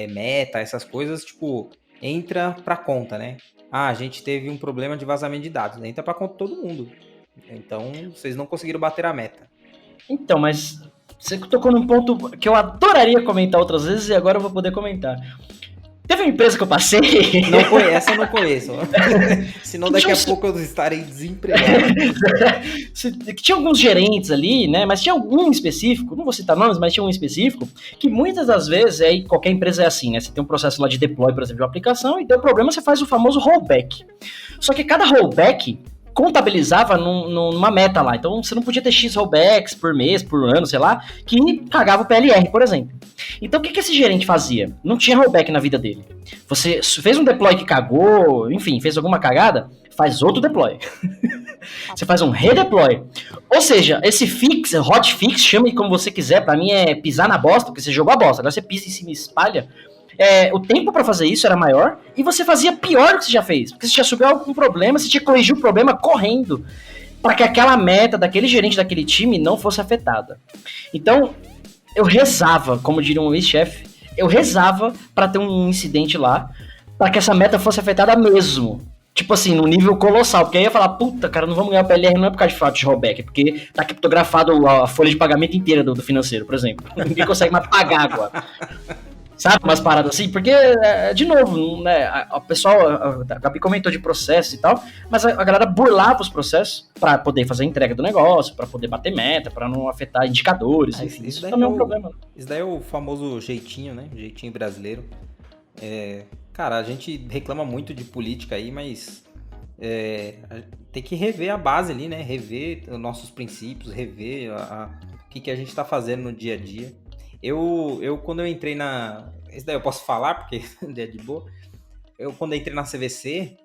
Speaker 4: Meta, essas coisas, tipo, entra pra conta, né? A gente teve um problema de vazamento de dados, entra pra conta de todo mundo. Então, vocês não conseguiram bater a meta.
Speaker 3: Então, mas você tocou num ponto que eu adoraria comentar outras vezes e agora eu vou poder comentar. Teve uma empresa que eu passei...
Speaker 4: Essa eu não conheço. Senão daqui a pouco eu estarei desempregado.
Speaker 3: Tinha alguns gerentes ali, né? Mas tinha um específico, não vou citar nomes, mas tinha um específico, que muitas das vezes, aí qualquer empresa é assim, né? Você tem um processo lá de deploy, por exemplo, de uma aplicação, e deu problema, você faz o famoso rollback. Só que cada rollback contabilizava numa meta lá. Então você não podia ter X rollbacks por mês, por ano, sei lá, que cagava o PLR, por exemplo. Então o que esse gerente fazia? Não tinha rollback na vida dele. Você fez um deploy que cagou, enfim, fez alguma cagada, faz outro deploy. Você faz um redeploy. Ou seja, esse fix, hotfix, chame como você quiser, pra mim é pisar na bosta, porque você jogou a bosta. Agora você pisa em cima e espalha. O tempo pra fazer isso era maior e você fazia pior do que você já fez. Porque você já subiu algum problema, você tinha que corrigir o problema correndo para que aquela meta daquele gerente daquele time não fosse afetada. Então, eu rezava, como diria um ex-chefe, eu rezava para ter um incidente lá, para que essa meta fosse afetada mesmo. Tipo assim, num nível colossal. Porque aí eu ia falar, puta, cara, não vamos ganhar o PLR, não é por causa de fato de rollback, é porque tá criptografado a folha de pagamento inteira do financeiro, por exemplo. Ninguém consegue mais pagar agora. Sabe, umas paradas assim, porque, de novo, né, o pessoal, a Gabi comentou de processos e tal, mas a galera burlava os processos pra poder fazer a entrega do negócio, pra poder bater meta, pra não afetar indicadores, enfim, isso também é um problema.
Speaker 4: Isso daí é o famoso jeitinho, né, jeitinho brasileiro. Cara, a gente reclama muito de política aí, mas tem que rever a base ali, né, rever os nossos princípios, rever o que a gente tá fazendo no dia a dia. Eu quando eu entrei isso daí eu posso falar, porque é de boa. Quando eu entrei na CVC,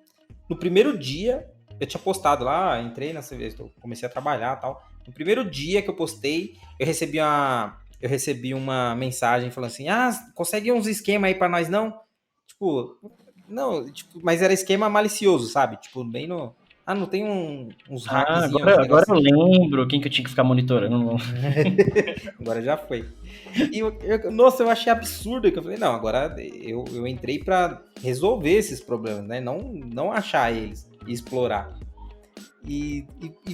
Speaker 4: no primeiro dia, eu tinha postado lá, entrei na CVC, comecei a trabalhar e tal. No primeiro dia que eu postei, eu recebi uma mensagem falando assim, consegue uns esquemas aí pra nós não? Tipo, não, tipo, mas era esquema malicioso, sabe? Tipo, bem no... não tem uns hackzinhos.
Speaker 3: Agora eu lembro quem que eu tinha que ficar monitorando.
Speaker 4: Agora já foi. E nossa, eu achei absurdo que eu falei, não, agora eu entrei pra resolver esses problemas, né? Não achar eles e explorar. E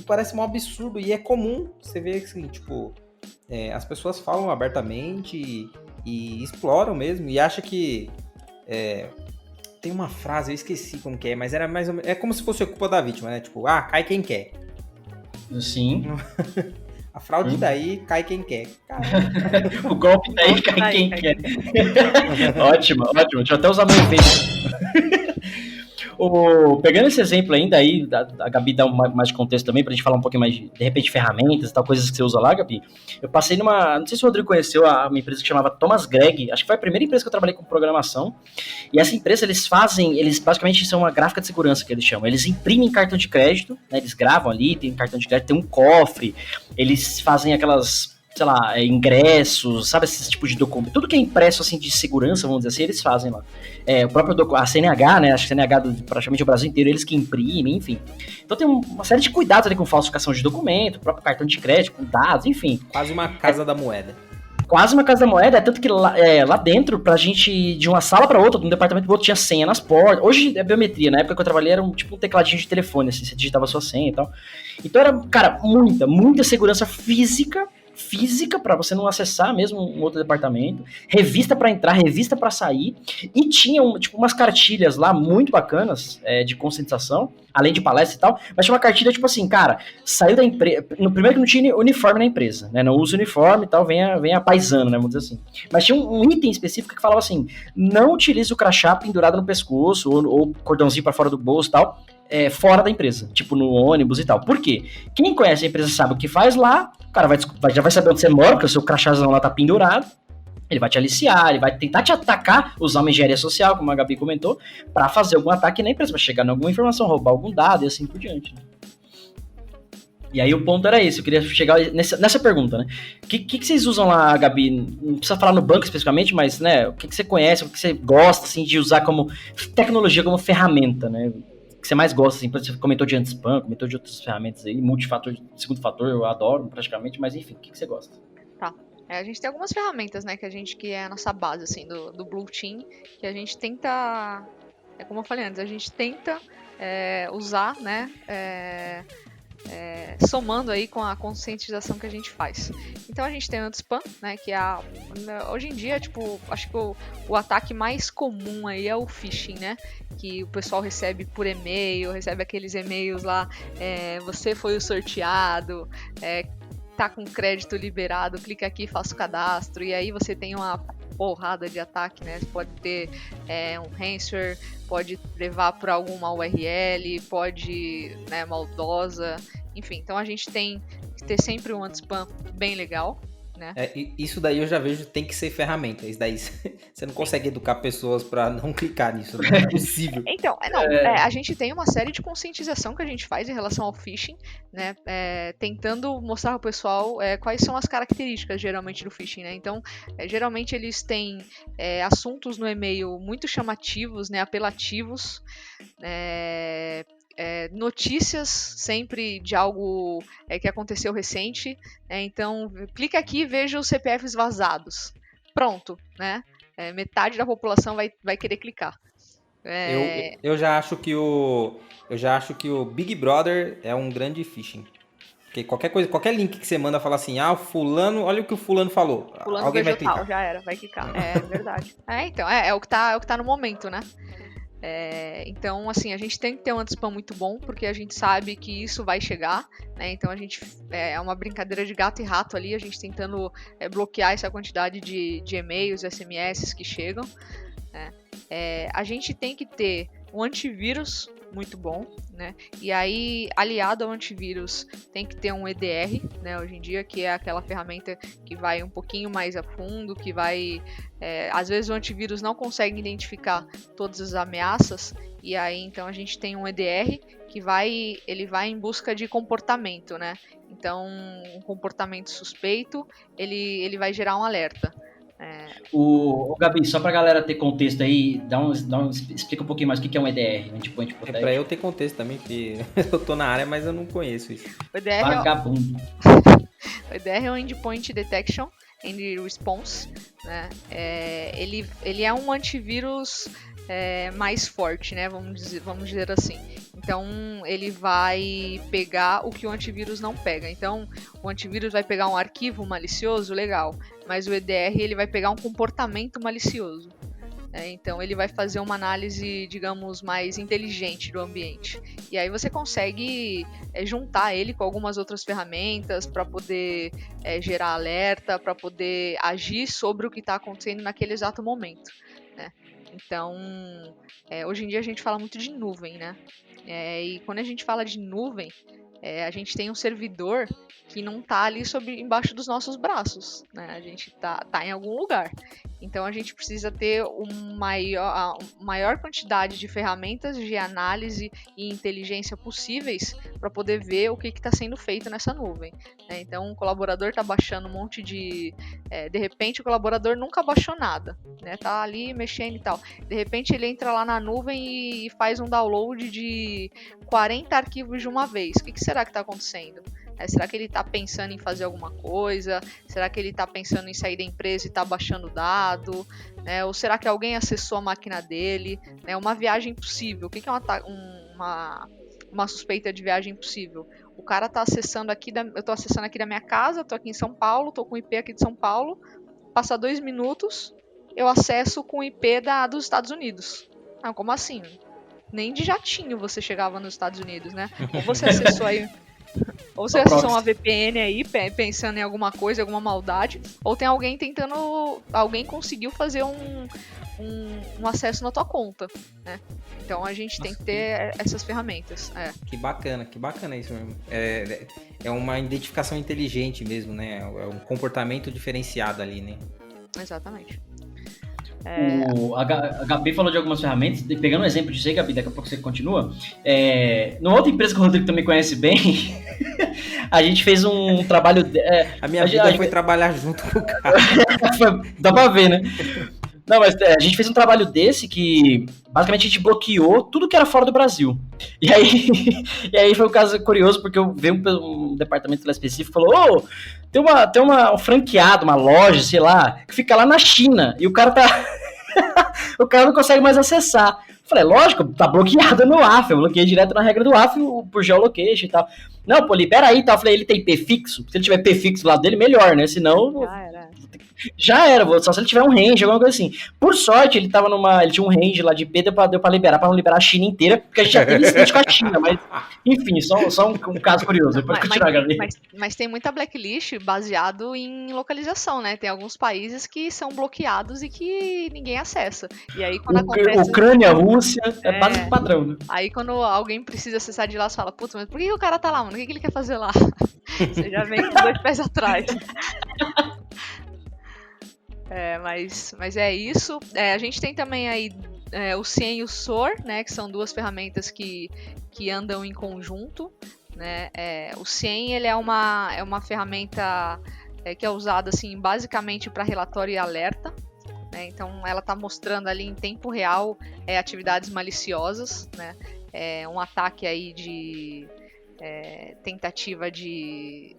Speaker 4: parece um absurdo, e é comum você ver assim, tipo, as pessoas falam abertamente e exploram mesmo, e acham que tem uma frase, eu esqueci como que é, mas era mais ou menos, é como se fosse a culpa da vítima, né? Tipo, cai quem quer.
Speaker 3: Sim.
Speaker 4: A fraude daí cai quem quer.
Speaker 3: O golpe daí cai quem quer. Ótimo. Deixa eu até usar meu efeito. Pegando esse exemplo ainda aí, a Gabi dá mais de contexto também, pra gente falar um pouquinho mais de repente, ferramentas e tal, coisas que você usa lá, Gabi. Eu passei não sei se o Rodrigo conheceu uma empresa que chamava Thomas Gregg, acho que foi a primeira empresa que eu trabalhei com programação, e essa empresa, eles basicamente são uma gráfica de segurança, que eles chamam. Eles imprimem cartão de crédito, né, eles gravam ali, tem cartão de crédito, tem um cofre, eles fazem aquelas, sei lá, ingressos, sabe, esses tipos de documento, tudo que é impresso, assim, de segurança, vamos dizer assim, eles fazem lá. O próprio a CNH, né, acho que a CNH praticamente o Brasil inteiro, eles que imprimem, enfim. Então tem uma série de cuidados ali com falsificação de documento, o próprio cartão de crédito, com dados, enfim.
Speaker 4: Quase uma casa da moeda.
Speaker 3: Quase uma casa da moeda, tanto que lá dentro, pra gente, de uma sala pra outra, de um departamento pro outro, tinha senha nas portas. Hoje é biometria, na época que eu trabalhei era um tecladinho de telefone, assim, você digitava a sua senha e tal. Então era, cara, muita segurança física para você não acessar mesmo um outro departamento, revista para entrar, revista para sair, e tinha umas cartilhas lá muito bacanas de conscientização, além de palestra e tal, mas tinha uma cartilha tipo assim, cara, saiu da empresa, no primeiro que não tinha uniforme na empresa, né, não usa uniforme e tal, vem a paisano, né, vamos dizer assim, mas tinha um item específico que falava assim, não utilize o crachá pendurado no pescoço, ou cordãozinho para fora do bolso e tal, fora da empresa, tipo no ônibus e tal. Por quê? Quem conhece a empresa sabe o que faz lá, o cara já vai saber onde você mora, porque o seu crachazão lá tá pendurado, ele vai te aliciar, ele vai tentar te atacar, usar uma engenharia social, como a Gabi comentou, pra fazer algum ataque na empresa, pra chegar em alguma informação, roubar algum dado e assim por diante. E aí o ponto era esse, eu queria chegar nessa pergunta, né? O que vocês usam lá, Gabi? Não precisa falar no banco especificamente, mas, né, o que você conhece, o que você gosta, assim, de usar como tecnologia, como ferramenta, né? Que você mais gosta, assim, você comentou de anti-spam, comentou de outras ferramentas aí, multifator, segundo fator, eu adoro praticamente, mas enfim, o que você gosta?
Speaker 5: Tá. A gente tem algumas ferramentas, né, que é a nossa base, assim, do Blue Team, que a gente tenta, como eu falei antes, a gente tenta usar, né, somando aí com a conscientização que a gente faz. Então a gente tem o anti-spam, né, que hoje em dia, tipo, acho que o ataque mais comum aí é o phishing, né, que o pessoal recebe por e-mail, recebe aqueles e-mails lá, você foi o sorteado, tá com crédito liberado, clica aqui, faça o cadastro, e aí você tem uma porrada de ataque, né? Você pode ter um ransomware, pode levar para alguma URL, pode, né, maldosa, enfim. Então a gente tem que ter sempre um anti-spam bem legal, né?
Speaker 4: Isso daí eu já vejo tem que ser ferramenta. Isso daí você não consegue educar pessoas para não clicar nisso, não é possível.
Speaker 5: Então, a gente tem uma série de conscientização que a gente faz em relação ao phishing, né? Tentando mostrar ao pessoal quais são as características geralmente do phishing, né? Então, geralmente eles têm assuntos no e-mail muito chamativos, né? Apelativos, notícias sempre de algo que aconteceu recente, então clica aqui e veja os CPFs vazados. Pronto, né? Metade da população vai querer clicar.
Speaker 4: Eu já acho que o Big Brother é um grande phishing. Porque qualquer link que você manda fala assim, fulano, olha o que o fulano falou.
Speaker 5: Fulano
Speaker 4: alguém vai clicar.
Speaker 5: Já era, vai clicar. É verdade. Então, é o que tá no momento, né? Então, assim, a gente tem que ter um anti-spam muito bom, porque a gente sabe que isso vai chegar, né? Então, a gente é uma brincadeira de gato e rato ali, a gente tentando bloquear essa quantidade de e-mails, SMS que chegam, né? A gente tem que ter um antivírus muito bom, né? E aí, aliado ao antivírus, tem que ter um EDR, né? Hoje em dia, que é aquela ferramenta que vai um pouquinho mais a fundo, que vai... às vezes o antivírus não consegue identificar todas as ameaças, e aí, então, a gente tem um EDR que ele vai em busca de comportamento, né? Então, um comportamento suspeito, ele vai gerar um alerta.
Speaker 3: O Gabi, só pra galera ter contexto aí, explica um pouquinho mais o que é um EDR, um Endpoint Protection.
Speaker 4: Pra eu ter contexto também, porque eu tô na área, mas eu não conheço isso.
Speaker 5: O EDR
Speaker 3: Vagabundo.
Speaker 5: O EDR é um Endpoint Detection and Response, né? Ele é um antivírus mais forte, né? Vamos dizer assim. Então, ele vai pegar o que o antivírus não pega. Então, o antivírus vai pegar um arquivo malicioso, legal, mas o EDR ele vai pegar um comportamento malicioso. Então, ele vai fazer uma análise, digamos, mais inteligente do ambiente. E aí você consegue juntar ele com algumas outras ferramentas para poder gerar alerta, para poder agir sobre o que está acontecendo naquele exato momento, né? Então, hoje em dia a gente fala muito de nuvem, né? E quando a gente fala de nuvem, a gente tem um servidor que não está ali embaixo dos nossos braços, né? A gente tá em algum lugar. Então a gente precisa ter a maior quantidade de ferramentas de análise e inteligência possíveis para poder ver o que está sendo feito nessa nuvem, né? Então o colaborador está baixando um monte de repente o colaborador nunca baixou nada, né? Tá ali mexendo e tal. De repente ele entra lá na nuvem e faz um download de 40 arquivos de uma vez. O que será que está acontecendo? Será que ele está pensando em fazer alguma coisa? Será que ele está pensando em sair da empresa e está baixando dado? Ou será que alguém acessou a máquina dele? Uma viagem possível. O que é uma suspeita de viagem possível? O cara está acessando aqui, eu estou acessando aqui da minha casa, estou aqui em São Paulo, estou com o IP aqui de São Paulo, passa 2 minutos, eu acesso com o IP dos Estados Unidos. Não, como assim? Nem de jatinho você chegava nos Estados Unidos, né? Ou você acessou aí... Ou você acessou uma VPN aí, pensando em alguma coisa, alguma maldade, ou tem alguém alguém conseguiu fazer um acesso na tua conta, né? Então a gente tem que ter essas ferramentas.
Speaker 4: Que bacana isso mesmo. É uma identificação inteligente mesmo, né? É um comportamento diferenciado ali, né?
Speaker 5: Exatamente.
Speaker 3: A Gabi falou de algumas ferramentas, pegando um exemplo disso aí, Gabi, daqui a pouco você continua. Numa outra empresa que o Rodrigo também conhece bem, a gente fez um trabalho...
Speaker 4: a minha vida foi trabalhar junto com o cara.
Speaker 3: Dá pra ver, né? Não, mas a gente fez um trabalho desse que basicamente a gente bloqueou tudo que era fora do Brasil. E aí foi um caso curioso, porque eu veio um departamento lá específico e falou: tem um franqueado, uma loja, sei lá, que fica lá na China, e o cara o cara não consegue mais acessar. Eu falei, lógico, tá bloqueado no AF, eu bloqueei direto na regra do AF por geolocation e tal. Não, pô, libera aí e tal. Eu falei, ele tem P fixo? Se ele tiver P fixo do lado dele, melhor, né? Senão... Já era, só se ele tiver um range, alguma coisa assim. Por sorte, ele tinha um range lá de IP, deu pra liberar, pra não liberar a China inteira, porque a gente já teve incidente com a China, mas, enfim, só um caso curioso. Depois continuar, Gabi.
Speaker 5: Mas tem muita blacklist baseado em localização, né? Tem alguns países que são bloqueados e que ninguém acessa. E aí, quando acontece...
Speaker 3: Ucrânia, Rússia, é básico padrão, né?
Speaker 5: Aí, quando alguém precisa acessar de lá, você fala, putz, mas por que o cara tá lá, mano? O que ele quer fazer lá? Você já vem com 2 pés atrás. Mas é isso. A gente tem também aí o CIEM e o SOAR, né, que são 2 ferramentas que andam em conjunto, né? O CIEM ele é uma ferramenta que é usada assim, basicamente para relatório e alerta, né? Então ela está mostrando ali em tempo real atividades maliciosas, né? Um ataque aí de tentativa de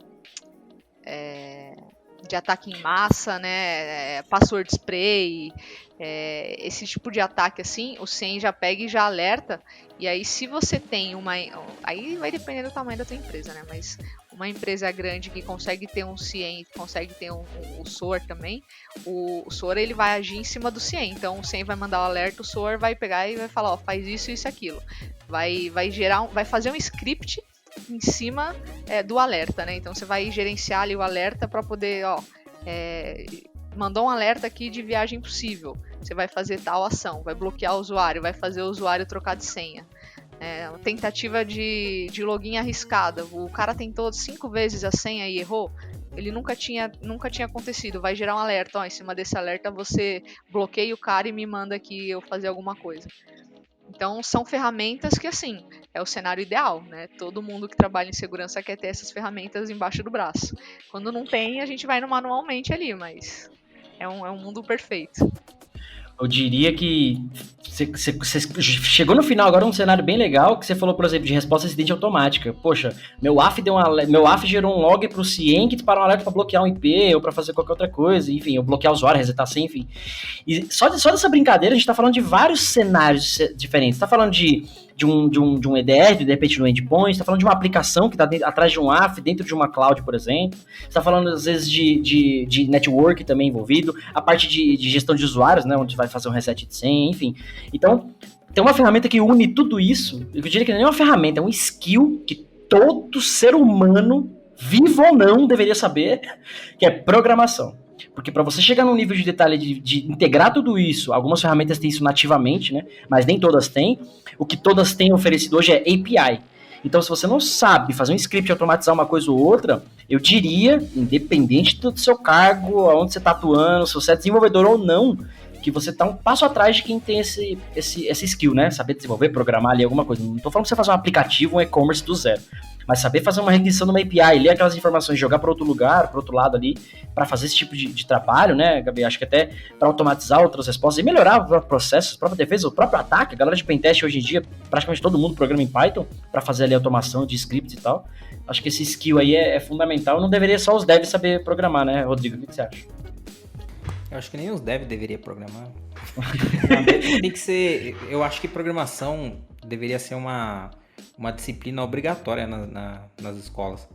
Speaker 5: ataque em massa, né, password spray, esse tipo de ataque assim, o CIEM já pega e já alerta, e aí se você tem aí vai depender do tamanho da tua empresa, né, mas uma empresa grande que consegue ter um CIEM, consegue ter o SOAR também, o SOAR ele vai agir em cima do CIEM, então o CIEM vai mandar o alerta, o SOAR vai pegar e vai falar, ó, faz isso, isso, aquilo, vai fazer um script em cima do alerta, né? Então você vai gerenciar ali o alerta para poder, mandou um alerta aqui de viagem possível, você vai fazer tal ação, vai bloquear o usuário, vai fazer o usuário trocar de senha. Tentativa de login arriscada, o cara tentou 5 vezes a senha e errou, ele nunca tinha acontecido, vai gerar um alerta, em cima desse alerta você bloqueia o cara e me manda aqui eu fazer alguma coisa. Então, são ferramentas que, assim, é o cenário ideal, né? Todo mundo que trabalha em segurança quer ter essas ferramentas embaixo do braço. Quando não tem, a gente vai no manualmente ali, mas É um mundo perfeito.
Speaker 3: Eu diria que você chegou no final agora um cenário bem legal, que você falou, por exemplo, de resposta a acidente automática. Poxa, meu AF gerou um log pro Cien que disparou um alerta para bloquear um IP ou para fazer qualquer outra coisa, enfim, ou bloquear o usuário, resetar senha, enfim. E só dessa brincadeira a gente tá falando de vários cenários diferentes. Tá falando de um EDR, de repente no endpoint, está falando de uma aplicação que está atrás de um AF, dentro de uma cloud, por exemplo, está falando às vezes de network também envolvido, a parte de gestão de usuários, né, onde vai fazer um reset de senha, enfim. Então, tem uma ferramenta que une tudo isso, eu diria que não é uma ferramenta, é um skill que todo ser humano, vivo ou não, deveria saber, que é programação. Porque para você chegar num nível de detalhe de integrar tudo isso, algumas ferramentas têm isso nativamente, né? Mas nem todas têm. O que todas têm oferecido hoje é API. Então, se você não sabe fazer um script e automatizar uma coisa ou outra, eu diria, independente do seu cargo, aonde você está atuando, se você é desenvolvedor ou não, que você está um passo atrás de quem tem esse skill, né? Saber desenvolver, programar ali alguma coisa. Não estou falando que você fazer um aplicativo, um e-commerce do zero. Mas saber fazer uma requisição numa API, ler aquelas informações, jogar para outro lugar, para outro lado ali, para fazer esse tipo de trabalho, né, Gabi? Acho que até para automatizar outras respostas e melhorar os processos, a própria defesa, o próprio ataque. A galera de pentest hoje em dia, praticamente todo mundo programa em Python para fazer ali automação de scripts e tal. Acho que esse skill aí é fundamental. Não deveria só os devs saber programar, né, Rodrigo? O que você acha?
Speaker 4: Eu acho que nem os devs deveriam programar. Tem que ser... Eu acho que programação deveria ser uma disciplina obrigatória nas escolas.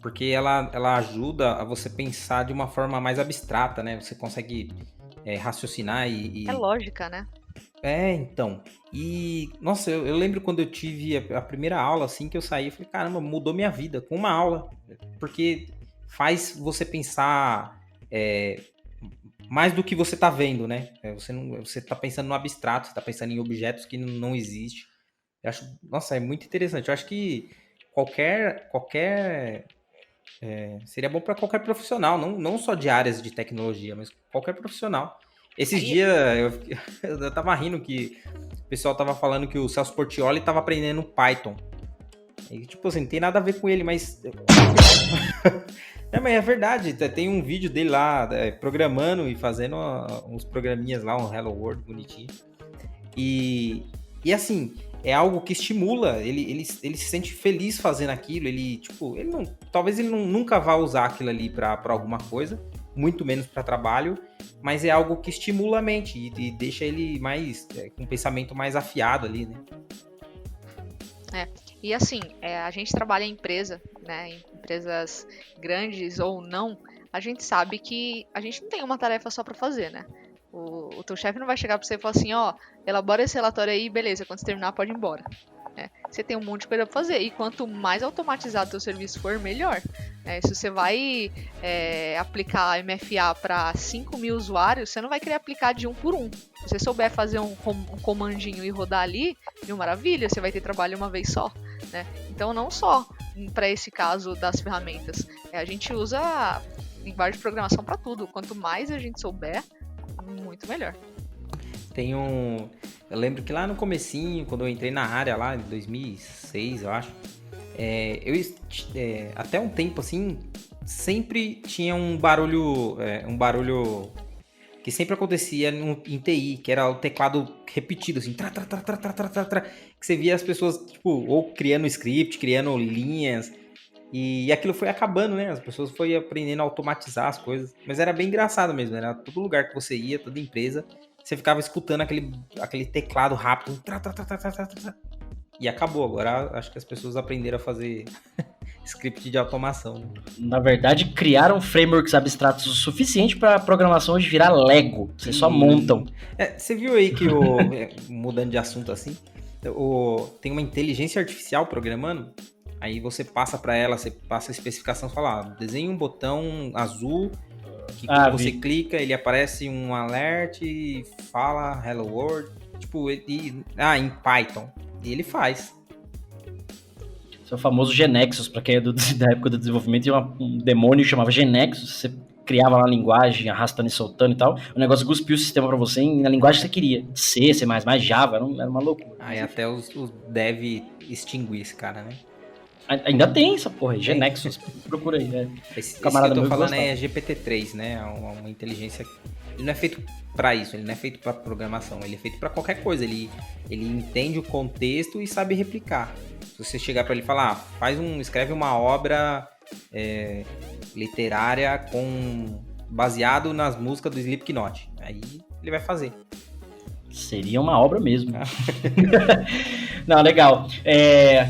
Speaker 4: Porque ela ajuda a você pensar de uma forma mais abstrata, né? Você consegue raciocinar e...
Speaker 5: É lógica, né?
Speaker 4: Então. E, nossa, eu lembro quando eu tive a primeira aula, assim, que eu saí, eu falei, caramba, mudou minha vida com uma aula. Porque faz você pensar mais do que você tá vendo, né? Você tá pensando no abstrato, você tá pensando em objetos que não existem. Eu acho, nossa, é muito interessante. Eu acho que seria bom para qualquer profissional, não só de áreas de tecnologia, mas qualquer profissional. Esses dias eu tava rindo que o pessoal tava falando que o Celso Portiolli tava aprendendo Python. E, tipo assim, não tem nada a ver com ele, mas... mas é verdade, tem um vídeo dele lá programando e fazendo uns programinhas lá, um Hello World bonitinho. E assim, é algo que estimula, ele se sente feliz fazendo aquilo, talvez ele nunca vá usar aquilo ali para alguma coisa, muito menos para trabalho, mas é algo que estimula a mente e deixa ele mais, com um pensamento mais afiado ali, né?
Speaker 5: E assim, a gente trabalha em empresa, né, em empresas grandes ou não, a gente sabe que a gente não tem uma tarefa só para fazer, né? O teu chefe não vai chegar para você e falar assim, elabora esse relatório aí, beleza, quando você terminar pode ir embora. Você tem um monte de coisa para fazer, e quanto mais automatizado o teu serviço for, melhor. Se você vai aplicar MFA para 5.000 usuários, você não vai querer aplicar de um por um. Se você souber fazer um comandinho e rodar ali, mil maravilha, você vai ter trabalho uma vez só. Né? Então, não só para esse caso das ferramentas, a gente usa linguagem de programação para tudo. Quanto mais a gente souber, muito melhor.
Speaker 4: Eu lembro que lá no comecinho, quando eu entrei na área lá, em 2006, eu acho, até um tempo assim, sempre tinha um barulho que sempre acontecia em TI, que era o teclado repetido, assim, que você via as pessoas, tipo, ou criando script, criando linhas, e aquilo foi acabando, né? As pessoas foram aprendendo a automatizar as coisas, mas era bem engraçado mesmo, era todo lugar que você ia, toda empresa, você ficava escutando aquele teclado rápido, e acabou. Agora acho que as pessoas aprenderam a fazer script de automação. Né?
Speaker 3: Na verdade, criaram frameworks abstratos o suficiente para a programação hoje virar Lego. Vocês só montam.
Speaker 4: Você viu aí que, mudando de assunto assim, tem uma inteligência artificial programando, aí você passa para ela, você passa a especificação e fala, desenha um botão azul, que quando você clica, ele aparece um alert e fala Hello World, tipo, em Python. E ele faz.
Speaker 3: Esse é o famoso Genexus, para quem é da época do desenvolvimento, tinha um demônio que chamava Genexus, você criava lá a linguagem, arrastando e soltando e tal, o negócio cuspiu o sistema para você na linguagem que você queria. C, C++, Java, era uma loucura.
Speaker 4: Aí até os dev extinguir esse cara, né?
Speaker 3: Ainda tem essa porra aí, Genexus, procura aí.
Speaker 4: Esse que eu tô falando é GPT-3, né? Uma inteligência ele não é feito para isso, ele não é feito para programação, ele é feito para qualquer coisa, ele entende o contexto e sabe replicar. Se você chegar para ele e falar, escreve uma obra literária baseado nas músicas do Slipknot, aí ele vai fazer.
Speaker 3: Seria uma obra mesmo. Não, legal.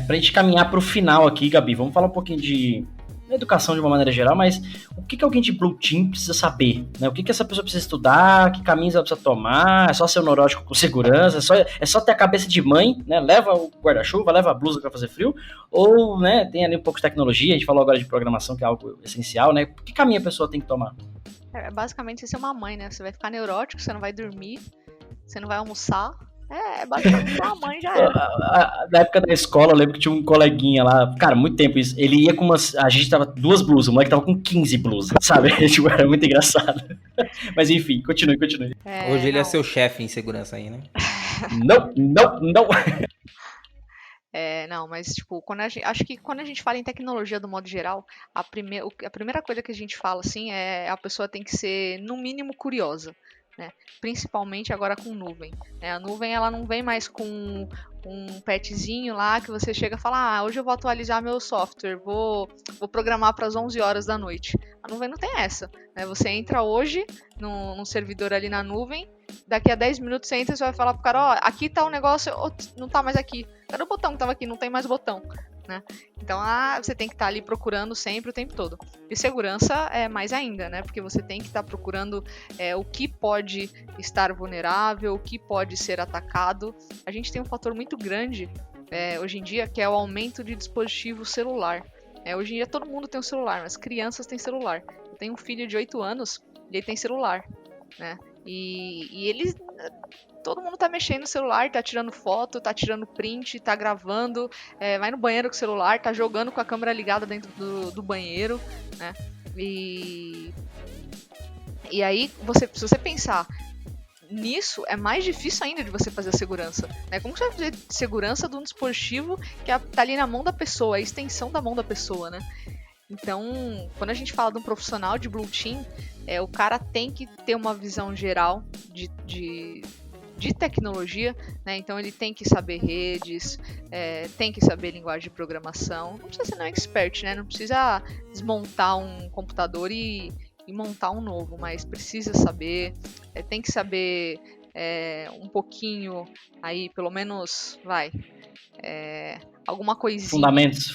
Speaker 3: Pra gente caminhar pro final aqui, Gabi, vamos falar um pouquinho de educação de uma maneira geral, mas o que alguém de Blue Team precisa saber? Né? O que essa pessoa precisa estudar? Que caminhos ela precisa tomar? É só ser neurótico com segurança? É só ter a cabeça de mãe, né? Leva o guarda-chuva, leva a blusa para fazer frio? Ou, né, tem ali um pouco de tecnologia, a gente falou agora de programação, que é algo essencial, né? Que caminho a pessoa tem que tomar?
Speaker 5: Basicamente, você ser uma mãe, né? Você vai ficar neurótico, você não vai dormir, você não vai almoçar. Basicamente uma mãe já era.
Speaker 3: Na época da escola, eu lembro que tinha um coleguinha lá, cara, muito tempo isso, ele ia com a gente tava 2 blusas, o moleque tava com 15 blusas, sabe? Tipo, era muito engraçado. Mas enfim, continue.
Speaker 4: Hoje ele é seu chefe em segurança aí, né?
Speaker 3: Não.
Speaker 5: Não, mas tipo, acho que quando a gente fala em tecnologia do modo geral, a primeira coisa que a gente fala, assim, a pessoa tem que ser, no mínimo, curiosa. Né? Principalmente agora com nuvem. Né? A nuvem ela não vem mais com um patchzinho lá que você chega e fala, hoje eu vou atualizar meu software, vou programar para as 11 horas da noite. A nuvem não tem essa. Né? Você entra hoje num servidor ali na nuvem, daqui a 10 minutos você entra e você vai falar pro cara, aqui tá o negócio, não tá mais aqui. Cadê o botão que tava aqui? Não tem mais botão. Né? Então você tem que estar ali procurando sempre o tempo todo. E segurança é mais ainda, né? Porque você tem que estar procurando o que pode estar vulnerável, o que pode ser atacado. A gente tem um fator muito grande hoje em dia, que é o aumento de dispositivo celular. Hoje em dia todo mundo tem um celular, mas crianças têm celular. Eu tenho um filho de 8 anos e ele tem celular. Né? E ele... Todo mundo tá mexendo no celular, tá tirando foto, tá tirando print, tá gravando, vai no banheiro com o celular, tá jogando com a câmera ligada dentro do banheiro, né? E aí, se você pensar nisso, é mais difícil ainda de você fazer a segurança. Né? Como você vai fazer segurança de um dispositivo que tá ali na mão da pessoa, a extensão da mão da pessoa, né? Então, quando a gente fala de um profissional de Blue Team, o cara tem que ter uma visão geral de tecnologia, né? Então ele tem que saber redes, tem que saber linguagem de programação. Não precisa ser um expert, né? Não precisa desmontar um computador e montar um novo, mas precisa saber, tem que saber um pouquinho aí, pelo menos, alguma coisinha.
Speaker 3: Fundamentos.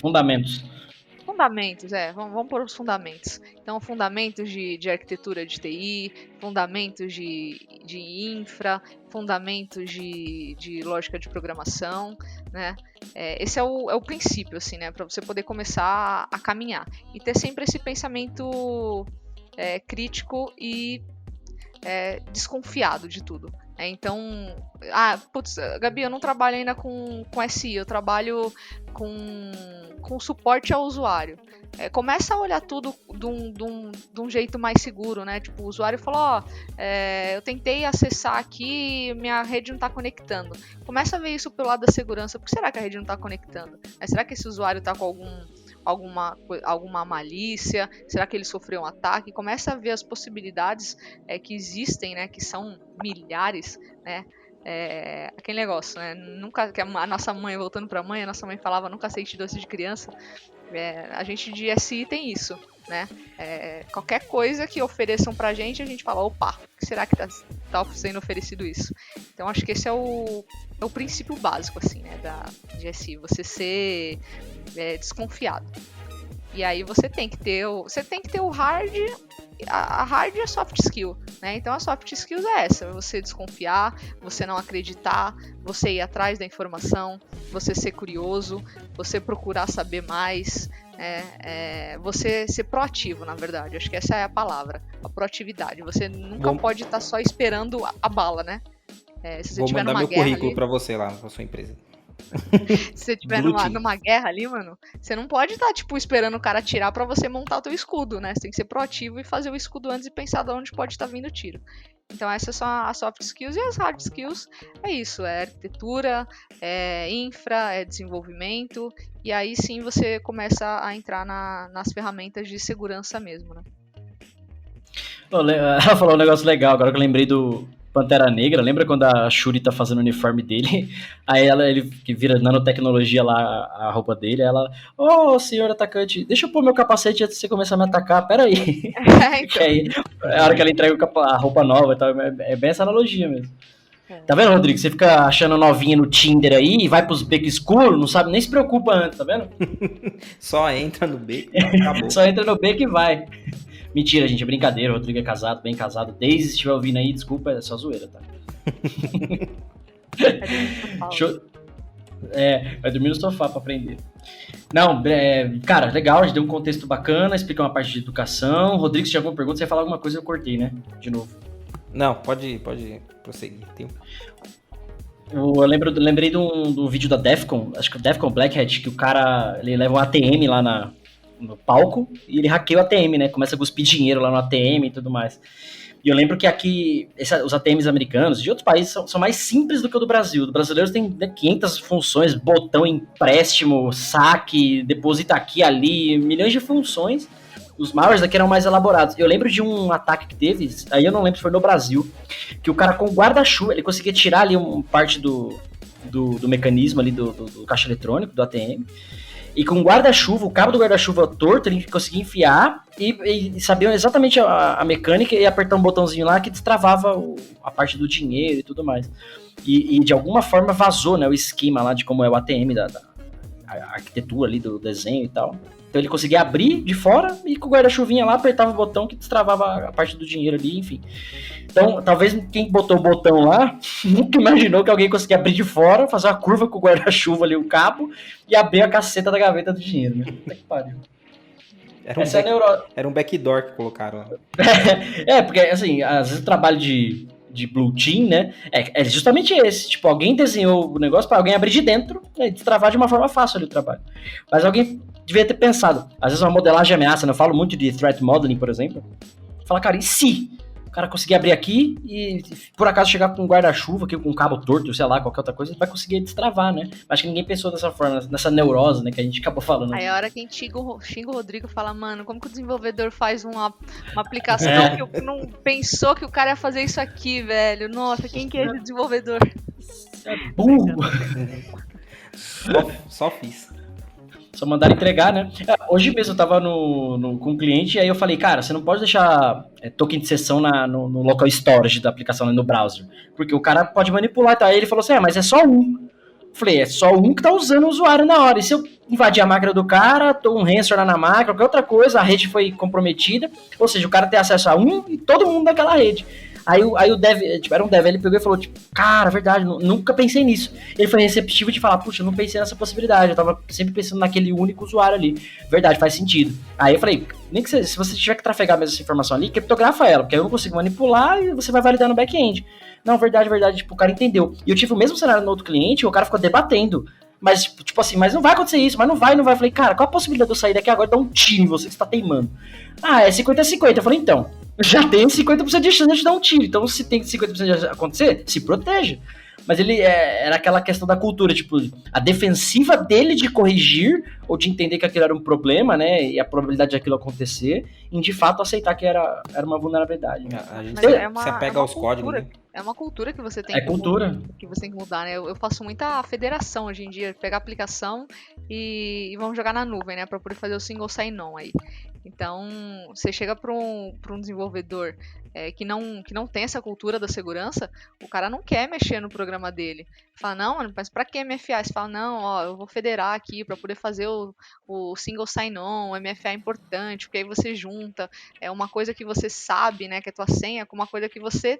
Speaker 5: Fundamentos, vamos pôr os fundamentos. Então, fundamentos de arquitetura de TI, fundamentos de infra, fundamentos de lógica de programação, né? Esse é o princípio, assim, né? Para você poder começar a caminhar. E ter sempre esse pensamento crítico e desconfiado de tudo. Então, Gabi, eu não trabalho ainda com SI, eu trabalho com suporte ao usuário. Começa a olhar tudo de um jeito mais seguro, né? Tipo, o usuário falou, eu tentei acessar aqui, minha rede não está conectando. Começa a ver isso pelo lado da segurança. Por que será que a rede não está conectando? Será que esse usuário está com alguma malícia? Será que ele sofreu um ataque? Começa a ver as possibilidades que existem, né? Que são milhares, né? Aquele negócio, né? Nunca, que a nossa mãe, voltando pra mãe, a nossa mãe falava, nunca aceite doce de criança. A gente de SI tem isso, né? Qualquer coisa que ofereçam pra gente, a gente fala, opa, o que será que tá sendo oferecido isso? Então acho que esse é o princípio básico, assim, né, de SI, você ser desconfiado. E aí você tem que ter o hard, a hard e a soft skill, né? Então a soft skills é essa, você desconfiar, você não acreditar, você ir atrás da informação, você ser curioso, você procurar saber mais, você ser proativo, na verdade. Acho que essa é a palavra, a proatividade. Você nunca pode estar só esperando a bala, né? Se você
Speaker 4: Vou
Speaker 5: tiver
Speaker 4: mandar
Speaker 5: numa
Speaker 4: meu
Speaker 5: guerra
Speaker 4: currículo
Speaker 5: ali,
Speaker 4: pra você lá, na sua empresa.
Speaker 5: se você estiver numa guerra ali, mano, você não pode estar, esperando o cara atirar pra você montar o teu escudo, né? Você tem que ser proativo e fazer o escudo antes e pensar de onde pode estar vindo o tiro. Então essas são as soft skills, e as hard skills é isso, é arquitetura, é infra, é desenvolvimento, e aí sim você começa a entrar nas ferramentas de segurança mesmo, né?
Speaker 3: Ela falou um negócio legal, agora que eu lembrei do Pantera Negra. Lembra quando a Shuri tá fazendo o uniforme dele? Aí ele que vira nanotecnologia lá, a roupa dele, ela... senhor atacante, deixa eu pôr meu capacete antes de você começar a me atacar, peraí.
Speaker 5: Então.
Speaker 3: Aí, a hora que ela entrega a roupa nova e tal, é bem essa analogia mesmo. Tá vendo, Rodrigo? Você fica achando novinha no Tinder aí, vai pros becos escuros, não sabe, nem se preocupa antes, tá vendo?
Speaker 4: Só entra no beco e acabou.
Speaker 3: Só entra no beco e vai. Mentira, gente, é brincadeira. O Rodrigo é casado, bem casado. Desde se estiver ouvindo aí, desculpa, é só zoeira, tá? Vai dormir no sofá pra aprender. Não, cara, legal, a gente deu um contexto bacana, explicar uma parte de educação. Rodrigo, se tinha alguma pergunta, você ia falar alguma coisa, eu cortei, né? De novo.
Speaker 4: Não, pode prosseguir.
Speaker 3: Eu lembrei do vídeo da Defcon, acho que o Defcon Black Hat, que o cara, ele leva um ATM lá no palco e ele hackeia o ATM, né? Começa a cuspir dinheiro lá no ATM e tudo mais. E eu lembro que aqui, os ATMs americanos de outros países são mais simples do que o do Brasil. O brasileiro tem 500 funções, botão, empréstimo, saque, deposita aqui, ali, milhões de funções. Os malwares daqui eram mais elaborados. Eu lembro de um ataque que teve, aí eu não lembro se foi no Brasil, que o cara com o guarda-chuva, ele conseguia tirar ali parte do mecanismo ali do caixa eletrônico, do ATM, e com o guarda-chuva, o cabo do guarda-chuva torto, ele conseguia enfiar e sabia exatamente a mecânica e apertar um botãozinho lá que destravava a parte do dinheiro e tudo mais. E de alguma forma vazou, né, o esquema lá de como é o ATM, a arquitetura ali do desenho e tal. Então ele conseguia abrir de fora e com o guarda-chuvinha lá apertava o botão que destravava a parte do dinheiro ali, enfim. Então, talvez quem botou o botão lá nunca imaginou que alguém conseguia abrir de fora, fazer uma curva com o guarda-chuva ali, o cabo, e abrir a caceta da gaveta do dinheiro, né? Puta que pariu.
Speaker 4: Era um backdoor que colocaram lá.
Speaker 3: Porque, assim, às vezes o trabalho de Blue Team, né, é justamente esse. Tipo, alguém desenhou o negócio para alguém abrir de dentro e destravar de uma forma fácil ali o trabalho. Mas alguém devia ter pensado. Às vezes uma modelagem ameaça, né? Eu falo muito de threat modeling, por exemplo. Fala, cara, e se o cara conseguir abrir aqui e por acaso chegar com um guarda-chuva aqui, com um cabo torto, sei lá, qualquer outra coisa, ele vai conseguir destravar, né? Acho que ninguém pensou dessa forma, nessa neurose, né, que a gente acabou falando.
Speaker 5: Aí a hora que a gente xinga o Rodrigo, fala, mano, como que o desenvolvedor faz uma aplicação que não pensou que o cara ia fazer isso aqui, velho? Nossa, quem que é esse desenvolvedor?
Speaker 3: Burro!
Speaker 4: Só fiz.
Speaker 3: Só mandaram entregar, né? Hoje mesmo eu tava com um cliente e aí eu falei, cara, você não pode deixar token de sessão no local storage da aplicação, né, no browser, porque o cara pode manipular e tal. Aí ele falou assim, mas é só um. Eu falei, é só um que tá usando o usuário na hora. E se eu invadir a máquina do cara, tô um ransomware na máquina, qualquer outra coisa, a rede foi comprometida, ou seja, o cara tem acesso a um e todo mundo naquela rede. Aí o dev, era um dev, ele pegou e falou, cara, verdade, nunca pensei nisso. Ele foi receptivo de falar, puxa, eu não pensei nessa possibilidade, eu tava sempre pensando naquele único usuário ali. Verdade, faz sentido. Aí eu falei, nem que se você tiver que trafegar mesmo essa informação ali, criptografa ela, porque aí eu não consigo manipular e você vai validar no back-end. Não, verdade, o cara entendeu. E eu tive o mesmo cenário no outro cliente, e o cara ficou debatendo. Mas, tipo assim, mas não vai acontecer isso, mas não vai. Eu falei, cara, qual a possibilidade de eu sair daqui agora e dar um tiro em você que está teimando? É 50-50. Eu falei, então, já tem 50% de chance de dar um tiro. Então, se tem 50% de acontecer, se proteja. Mas ele era aquela questão da cultura, tipo, a defensiva dele de corrigir ou de entender que aquilo era um problema, né, e a probabilidade de aquilo acontecer, em de fato aceitar que era uma vulnerabilidade.
Speaker 4: A gente se apega aos códigos, né?
Speaker 5: É uma cultura que você tem que você tem que mudar, né? Eu faço muita federação hoje em dia, pegar a aplicação e vamos jogar na nuvem, né, para poder fazer o single sign-on aí. Então, você chega para um desenvolvedor que não tem essa cultura da segurança, o cara não quer mexer no programa dele. Fala, não, mas para que MFA? Você fala, não, eu vou federar aqui para poder fazer o single sign-on, o MFA é importante, porque aí você junta uma coisa que você sabe, né, que é tua senha, com uma coisa que você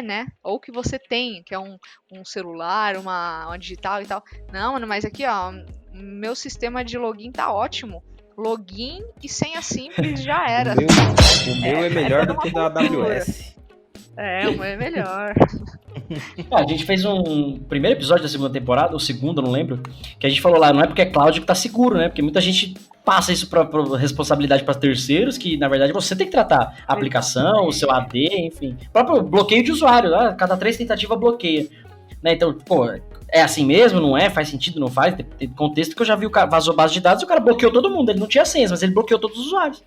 Speaker 5: né, ou que você tem, que é um celular, uma digital e tal. Não, mano, mas aqui, ó, meu sistema de login tá ótimo. Login e senha simples já era.
Speaker 4: O meu é melhor do que o da AWS.
Speaker 5: O meu é melhor.
Speaker 3: A gente fez um primeiro episódio da segunda temporada, ou segundo, não lembro, que a gente falou lá, não é porque é cloud que tá seguro, né? Porque muita gente passa isso pra responsabilidade para terceiros, que na verdade você tem que tratar a aplicação, o seu AD, enfim. O próprio bloqueio de usuário, cada 3 tentativas bloqueia. né? Então, pô, é assim mesmo, não é? Faz sentido, não faz? Tem contexto que eu já vi o cara vazou base de dados e o cara bloqueou todo mundo. Ele não tinha senhas, mas ele bloqueou todos os usuários.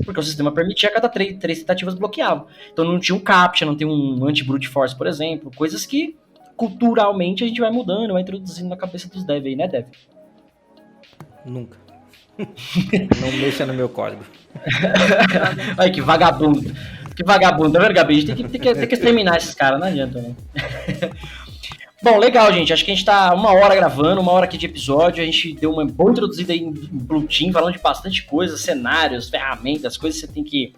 Speaker 3: Porque o sistema permitia a cada três tentativas bloqueava. Então não tinha um CAPTCHA, não tem um anti-brute force, por exemplo. Coisas que culturalmente a gente vai mudando, vai introduzindo na cabeça dos devs aí, né, Dev?
Speaker 4: Nunca. Não mexa no meu código.
Speaker 3: Ai, que vagabundo. Que vagabundo, tá vendo, Gabi? A gente tem que exterminar esses caras, não adianta, né? Bom, legal, gente. Acho que a gente tá 1 hora gravando, 1 hora aqui de episódio. A gente deu uma boa introduzida aí em Blue Team, falando de bastante coisa, cenários, ferramentas, coisas que você tem que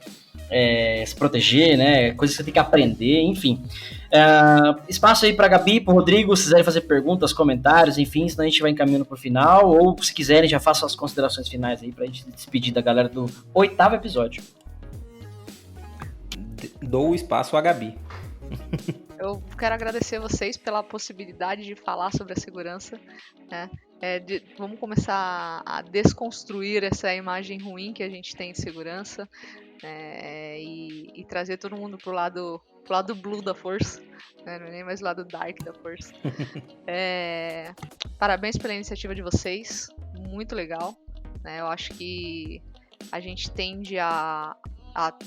Speaker 3: se proteger, né? Coisas que você tem que aprender, enfim. Espaço aí pra Gabi, pro Rodrigo, se quiserem fazer perguntas, comentários, enfim, senão a gente vai encaminhando pro final. Ou, se quiserem, já façam as considerações finais aí pra gente despedir da galera do 8º episódio.
Speaker 4: Dou o espaço à Gabi.
Speaker 5: Eu quero agradecer vocês pela possibilidade de falar sobre a segurança, né? Vamos começar a desconstruir essa imagem ruim que a gente tem de segurança, e trazer todo mundo pro lado blue da força, né? Não é nem mais o lado dark da força. Parabéns pela iniciativa de vocês, muito legal, né? Eu acho que a gente tende a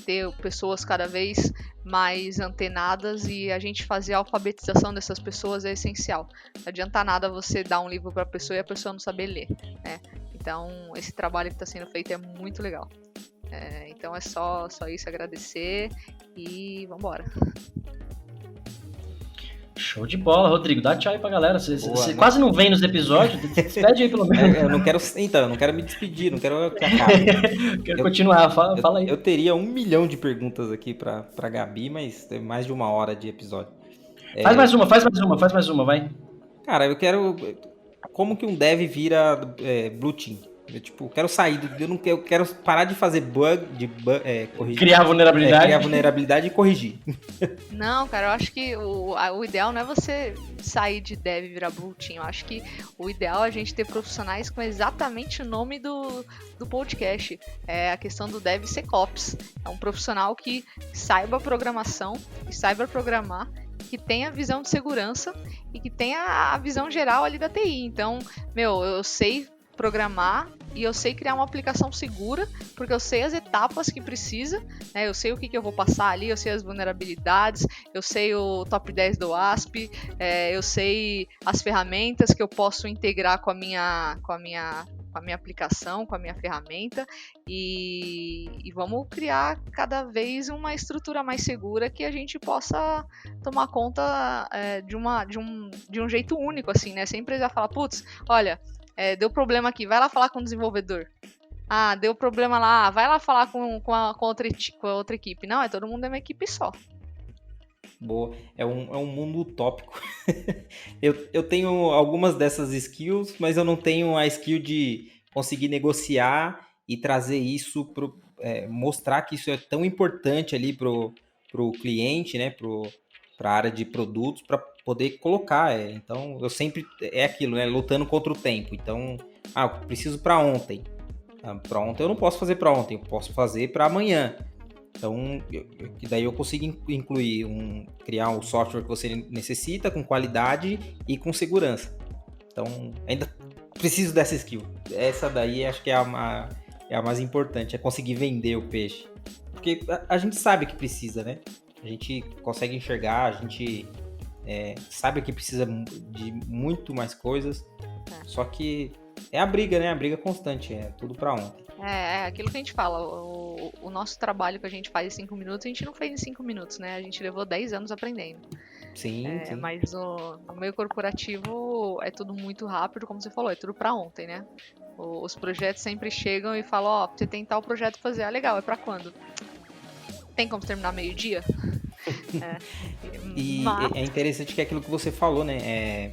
Speaker 5: ter pessoas cada vez mais antenadas, e a gente fazer a alfabetização dessas pessoas é essencial. Não adianta nada você dar um livro para a pessoa e a pessoa não saber ler, né? Então, esse trabalho que está sendo feito é muito legal. Então é só isso, agradecer e vambora.
Speaker 3: Show de bola, Rodrigo. Dá tchau aí pra galera. Você quase não vem nos episódios. Despede aí pelo menos.
Speaker 4: Eu não quero me despedir, não quero que acabe.
Speaker 3: Quero continuar, fala aí.
Speaker 4: Eu teria 1 milhão de perguntas aqui pra Gabi, mas tem mais de 1 hora de episódio.
Speaker 3: Faz mais uma, vai.
Speaker 4: Cara, eu quero... Como que um dev vira Blue Team? Eu quero sair, eu quero parar de fazer corrigir.
Speaker 3: Criar vulnerabilidade.
Speaker 4: Criar vulnerabilidade e corrigir.
Speaker 5: Não, cara, eu acho que o ideal não é você sair de dev e virar Blue Team. Eu acho que o ideal é a gente ter profissionais com exatamente o nome do podcast. É a questão do DevSecOps. É um profissional que saiba programação, que saiba programar, que tenha a visão de segurança e que tenha a visão geral ali da TI. Então, eu sei programar e eu sei criar uma aplicação segura, porque eu sei as etapas que precisa, né? Eu sei o que eu vou passar ali, eu sei as vulnerabilidades, eu sei o top 10 do ASP, eu sei as ferramentas que eu posso integrar com a minha aplicação, com a minha ferramenta, e vamos criar cada vez uma estrutura mais segura que a gente possa tomar conta de um jeito único, assim, né? Sem precisar falar, putz, olha, deu problema aqui, vai lá falar com o desenvolvedor. Ah, deu problema lá, vai lá falar com a outra equipe. Não, todo mundo é uma equipe só.
Speaker 4: Boa, é um mundo utópico. eu tenho algumas dessas skills, mas eu não tenho a skill de conseguir negociar e trazer isso mostrar que isso é tão importante ali pro cliente, né, para a área de produtos, para poder colocar. Então, eu sempre aquilo, né, lutando contra o tempo. Então, eu preciso para ontem. Para ontem eu não posso fazer para ontem, eu posso fazer para amanhã. Então, daí eu consigo incluir criar um software que você necessita com qualidade e com segurança. Então, ainda preciso dessa skill. Essa daí acho que é a mais importante, é conseguir vender o peixe. Porque a gente sabe que precisa, né? A gente consegue enxergar, a gente sabe que precisa de muito mais coisas. Só que é a briga, né? A briga constante, é tudo pra ontem.
Speaker 5: É aquilo que a gente fala, o nosso trabalho que a gente faz em 5 minutos, a gente não fez em 5 minutos, né? A gente levou 10 anos aprendendo.
Speaker 4: Sim.
Speaker 5: Mas no meio corporativo é tudo muito rápido, como você falou, é tudo pra ontem, né? Os projetos sempre chegam e falam, você tem tal projeto pra fazer, legal, é pra quando? Tem como terminar meio-dia?
Speaker 4: É interessante que é aquilo que você falou, né?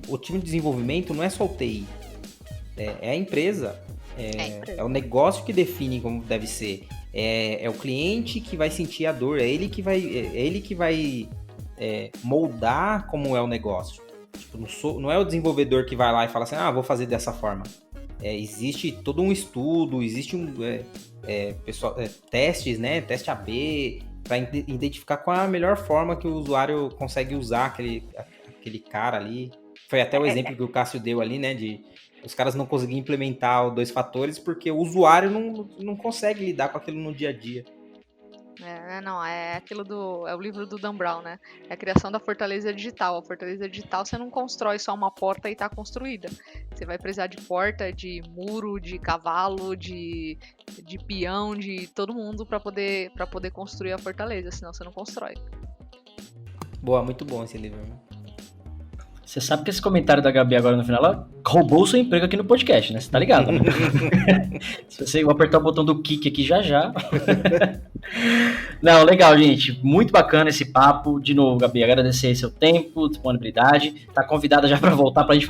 Speaker 4: O time de desenvolvimento não é só o TI, é a empresa. É o negócio que define como deve ser. É o cliente que vai sentir a dor, é ele que vai moldar como é o negócio. Tipo, não é o desenvolvedor que vai lá e fala assim, vou fazer dessa forma. Existe todo um estudo, existe testes, né? Teste AB, para identificar qual a melhor forma que o usuário consegue usar aquele cara ali. Foi até o exemplo que o Cássio deu ali, né, de os caras não conseguiam implementar os 2 fatores porque o usuário não consegue lidar com aquilo no dia a dia.
Speaker 5: É aquilo é o livro do Dan Brown, né? É a criação da fortaleza digital. A fortaleza digital você não constrói só uma porta e tá construída. Você vai precisar de porta, de muro, de cavalo, de peão, de todo mundo para poder construir a fortaleza, senão você não constrói.
Speaker 4: Boa, muito bom esse livro.
Speaker 3: Você sabe que esse comentário da Gabi agora no final, ela roubou o seu emprego aqui no podcast, né? Você tá ligado, né? Se você apertar o botão do kick aqui já. Não, legal, gente. Muito bacana esse papo. De novo, Gabi, agradecer seu tempo, disponibilidade. Tá convidada já pra voltar pra gente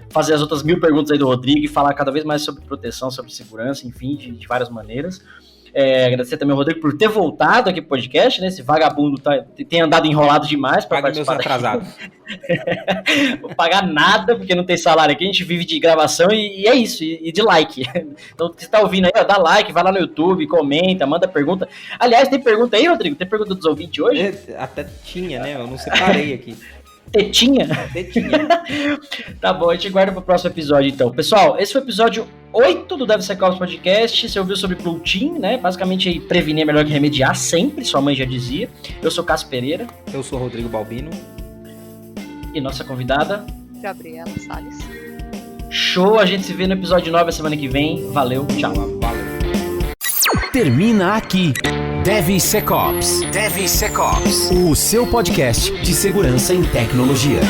Speaker 3: fazer as outras 1000 perguntas aí do Rodrigo e falar cada vez mais sobre proteção, sobre segurança, enfim, de várias maneiras. Agradecer também ao Rodrigo por ter voltado aqui pro podcast, né? Esse vagabundo tem andado enrolado demais para participar.
Speaker 4: Meus atrasados.
Speaker 3: Vou pagar nada, porque não tem salário aqui, a gente vive de gravação e é isso, e de like. Então, você tá ouvindo aí, ó, dá like, vai lá no YouTube, comenta, manda pergunta. Aliás, tem pergunta aí, Rodrigo? Tem pergunta dos ouvintes hoje?
Speaker 4: Até tinha, né? Eu não separei aqui.
Speaker 3: Tetinha? Tá bom, a gente guarda pro próximo episódio, então. Pessoal, esse foi o episódio 8 do DevSecOps Podcast. Você ouviu sobre Blue Team, né? Basicamente, aí, prevenir é melhor que remediar, sempre, sua mãe já dizia. Eu sou Cássio Pereira.
Speaker 4: Eu sou Rodrigo Balbino.
Speaker 3: E nossa convidada?
Speaker 5: Gabriela Salles.
Speaker 3: Show, a gente se vê no episódio 9 a semana que vem. Valeu, tchau.
Speaker 4: Valeu.
Speaker 1: Termina aqui DevSecOps, o seu podcast de segurança em tecnologia.